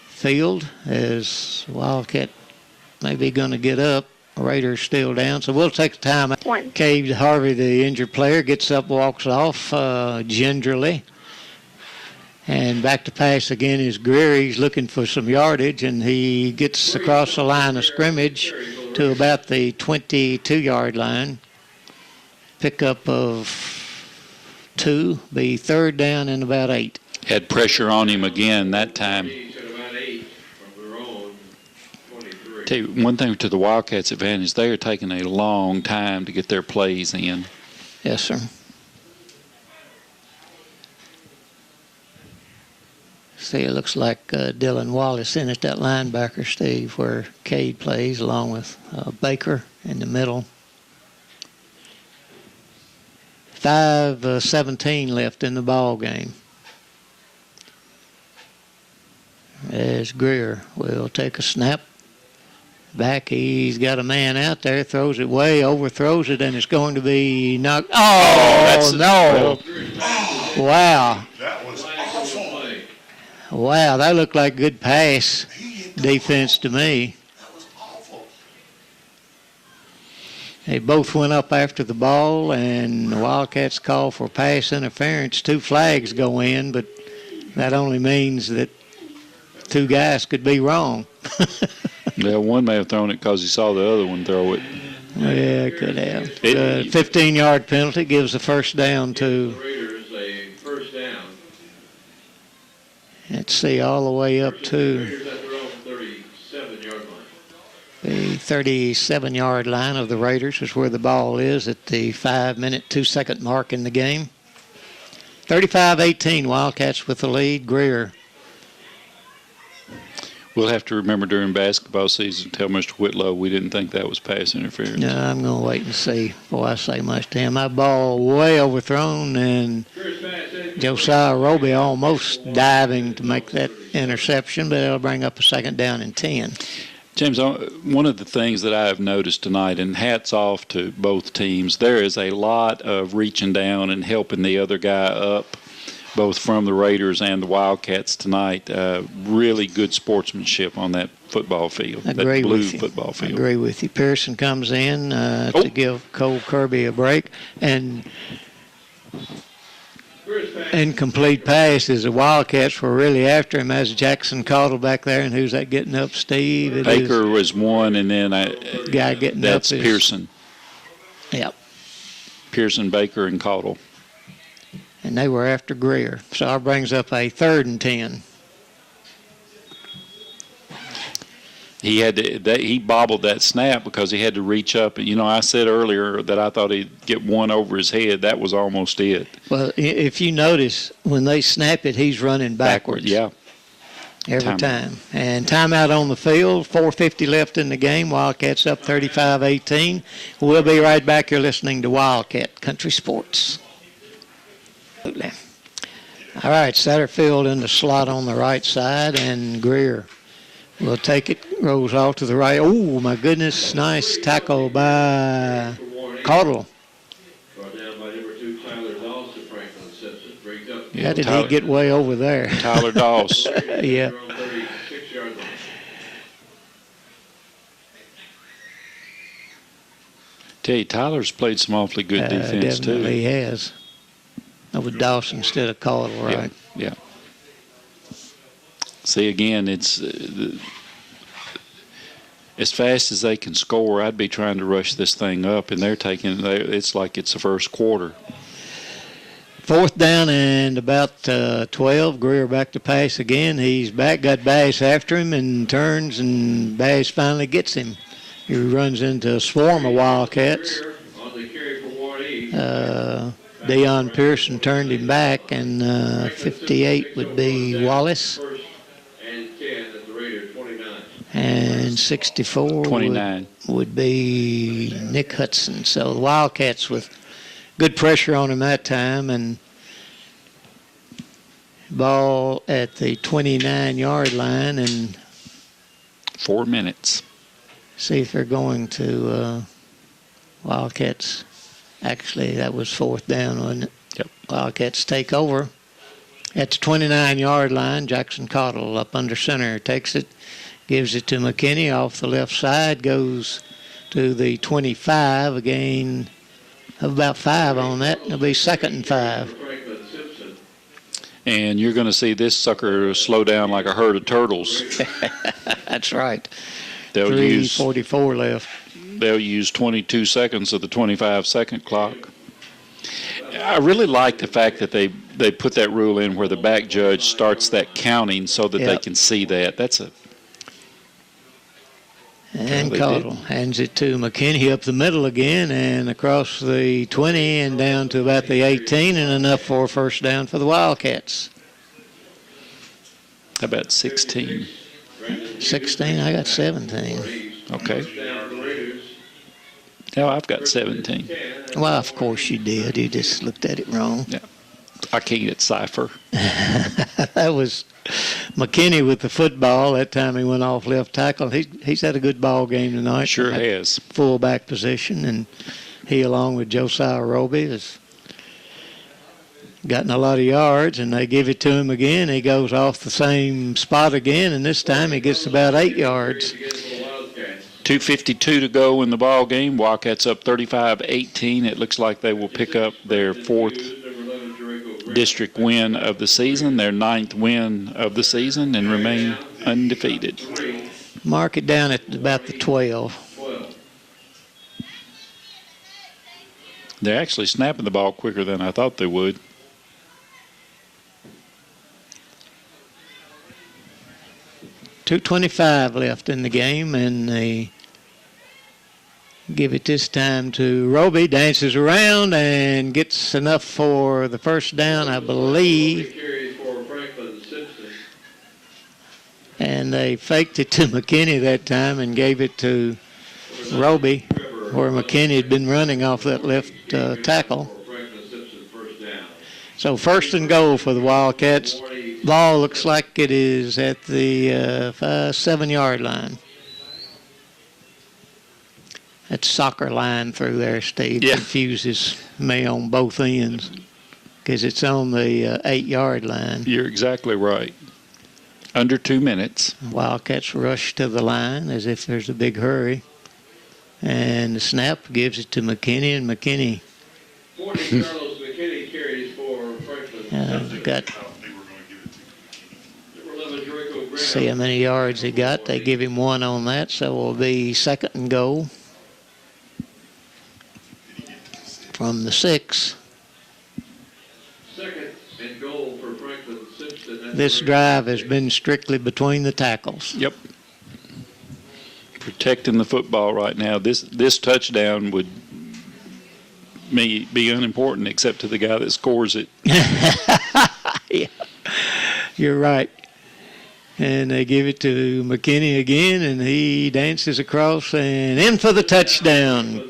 field as Wildcat may be going to get up. Raiders still down, so we'll take a timeout. One. Cade Harvey, the injured player, gets up, walks off gingerly. And back to pass again is Greer. He's looking for some yardage, and he gets across the line of scrimmage to about the 22-yard line. Pickup of 2, be third down and about 8. Had pressure on him again that time. He's at about 8 from their own 23. Tell you one thing to the Wildcats' advantage, they are taking a long time to get their plays in. Yes, sir. See, it looks like Dylan Wallace in at that linebacker, Steve, where Cade plays, along with Baker in the middle. 5:17 left in the ball game. As Greer will take a snap. Back, he's got a man out there, throws it way, overthrows it, and it's going to be knocked. Oh, no. Wow. That was awful. Wow, that looked like good pass defense to me. That was awful. They both went up after the ball, and the Wildcats call for pass interference. 2 flags go in, but that only means that 2 guys could be wrong. Yeah, one may have thrown it because he saw the other one throw it. Yeah, could have. 15-yard penalty gives the first down to, Raiders a first down. let's see, all the way up to Raiders at their own 37-yard line. the 37-yard line of the Raiders is where the ball is at the 5-minute, 2-second mark in the game. 35-18, Wildcats with the lead. Greer. We'll have to remember during basketball season, tell Mr. Whitlow we didn't think that was pass interference. No, I'm going to wait and see before I say much to him. My ball way overthrown, and Josiah Roby almost diving to make that interception, but it'll bring up a second down and 10. James, one of the things that I have noticed tonight, and hats off to both teams, there is a lot of reaching down and helping the other guy up, both from the Raiders and the Wildcats tonight. Really good sportsmanship on that football field, that blue football field. I agree with you. Pearson comes in to give Cole Kirby a break, and incomplete pass as the Wildcats were really after him as Jackson Caudle back there. And who's that getting up, Steve? Baker was one, and then guy getting that's up is Pearson. Yep. Pearson, Baker, and Caudle. And they were after Greer. So that brings up a 3rd and 10. He had to, he bobbled that snap because he had to reach up. You know, I said earlier that I thought he'd get one over his head. That was almost it. Well, if you notice, when they snap it, he's running backwards. Yeah. Every time. And timeout on the field, 4:50 left in the game. Wildcats up 35-18. We'll be right back. You're listening to Wildcat Country Sports. Absolutely. All right, Satterfield in the slot on the right side, and Greer will take it, rolls off to the right. Oh, my goodness, nice tackle by Caudle. Brought down by number 2, Tyler Dawson, Franklin Simpson. Brings up. Yeah, How did he get way over there? Tyler Doss. Yeah. 36-yard line. Tell you, Tyler's played some awfully good defense, too. Definitely he has. With Dawson instead of Caudle, right? Yeah. See, again, it's as fast as they can score, I'd be trying to rush this thing up, and it's like it's the first quarter. 4th down and about 12. Greer back to pass again. He's back, got Bass after him, and turns, and Bass finally gets him. He runs into a swarm of Wildcats. On the carry for Ward Deion Pearson turned him back, and 58 would be Wallace. First and 10 at the Raider 29. And 64 29 would be Nick Hudson. So the Wildcats with good pressure on him that time, and ball at the 29-yard line, and 4 minutes. see if they're going to Wildcats. Actually, that was 4th down, wasn't it? Yep. Wildcats take over At the 29-yard line, Jackson Cottle up under center takes it, gives it to McKinney off the left side, goes to the 25, a gain of about 5 on that. It'll be 2nd and 5. And you're going to see this sucker slow down like a herd of turtles. That's right. They'll use 3:44 left. They'll use 22 seconds of the 25-second clock. I really like the fact that they put that rule in where the back judge starts that counting so that they can see that. That's a And Cottle hands it to McKinney up the middle again and across the 20 and down to about the 18, and enough for a first down for the Wildcats. How about 16? 16, I got 17. Okay. Now I've got 17. Well, of course you did. You just looked at it wrong. Yeah. I can't decipher. That was McKinney with the football. That time he went off left tackle. He's had a good ball game tonight. Sure has. Fullback position, and he, along with Josiah Roby, has gotten a lot of yards, and they give it to him again. He goes off the same spot again, and this time he gets about 8 yards. 2:52 to go in the ball game. Wildcats up 35-18. It looks like they will pick up their 4th district win of the season, their 9th win of the season, and remain undefeated. Mark it down at about the 12. They're actually snapping the ball quicker than I thought they would. .225 left in the game, and they give it this time to Roby. Dances around and gets enough for the first down, I believe. And they faked it to McKinney that time and gave it to Roby, where McKinney had been running off that left tackle. So 1st and goal for the Wildcats. Ball looks like it is at the 7-yard line. That soccer line through there, Steve, confuses me on both ends because it's on the 8-yard line. You're exactly right. Under 2 minutes. Wildcats rush to the line as if there's a big hurry. And the snap gives it to McKinney, and McKinney got, see how many yards he got. They give him 1 on that, so it will be 2nd and goal from the 6. 2nd and goal for Franklin Simpson. This drive has been strictly between the tackles. Yep. Protecting the football right now. This touchdown would be unimportant except to the guy that scores it. Yeah, you're right. And they give it to McKinney again, and he dances across and in for the touchdown.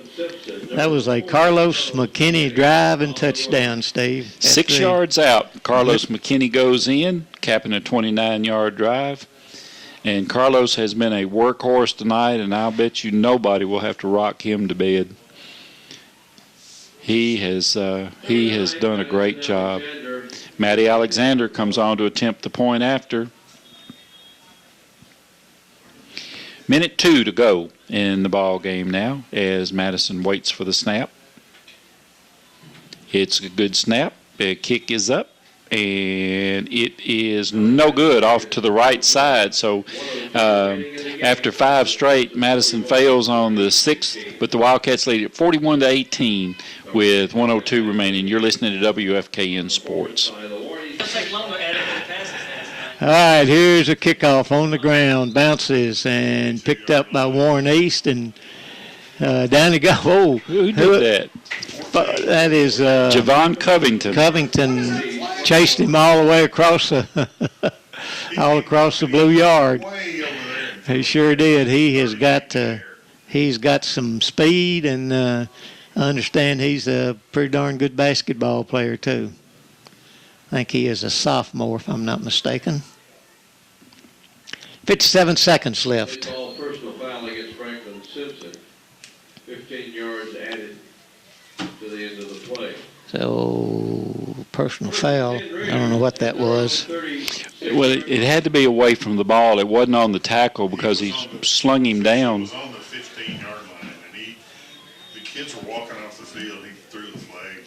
That was a Carlos McKinney drive and touchdown, Steve. 6 yards out. Carlos McKinney goes in, capping a 29-yard drive. And Carlos has been a workhorse tonight, and I'll bet you nobody will have to rock him to bed. He has done a great job. Matty Alexander comes on to attempt the point after. Minute 2 to go in the ball game now as Madison waits for the snap. It's a good snap. The kick is up, and it is no good off to the right side. So after 5 straight, Madison fails on the 6th, but the Wildcats lead it 41-18 with 1:02 remaining. You're listening to WFKN Sports. All right, here's a kickoff on the ground, bounces and picked up by Warren East, and down he goes. Oh, who did that? That is Javon Covington. Covington chased him all the way across the all across the blue yard. He sure did. He's got some speed, and I understand he's a pretty darn good basketball player too. I think he is a sophomore, if I'm not mistaken. 57 seconds left. Personal foul against Franklin Simpson. 15 yards added to the end of the play. So personal foul. I don't know what that was. Well, it had to be away from the ball. It wasn't on the tackle because he slung him It down. was on the 15-yard line, and the kids were walking off the field. He threw the flag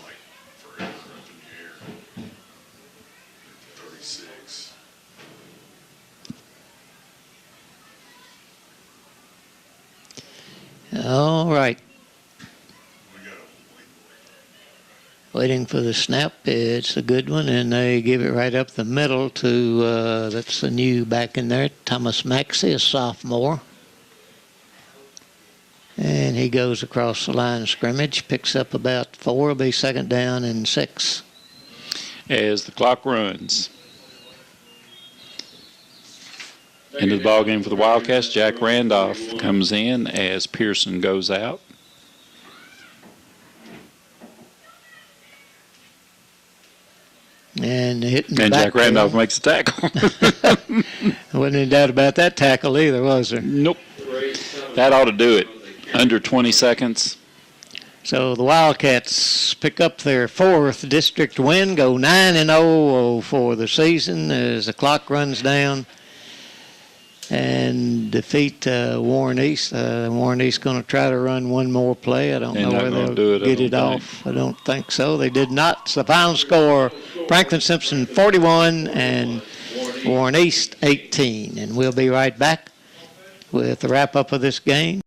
like forever up in the air. 36. All right. We got Waiting for the snap. It's a good one, and they give it right up the middle to, that's the new back in there, Thomas Maxey, a sophomore. And he goes across the line of scrimmage, picks up about 4, will be second down and 6. As the clock runs. Into the ball game for the Wildcats. Jack Randolph comes in as Pearson goes out. And hitting the And Jack back Randolph tail. makes a tackle. Wasn't any doubt about that tackle either, was there? Nope. That ought to do it. Under 20 seconds. So the Wildcats pick up their 4th district win, go 9-0 for the season as the clock runs down, and defeat Warren East. Warren East going to try to run one more play. I don't They're know not whether gonna they'll do it, I get don't it think. off. I don't think so. They did not. So the final score, Franklin Simpson 41 and Warren East 18. And we'll be right back with the wrap-up of this game.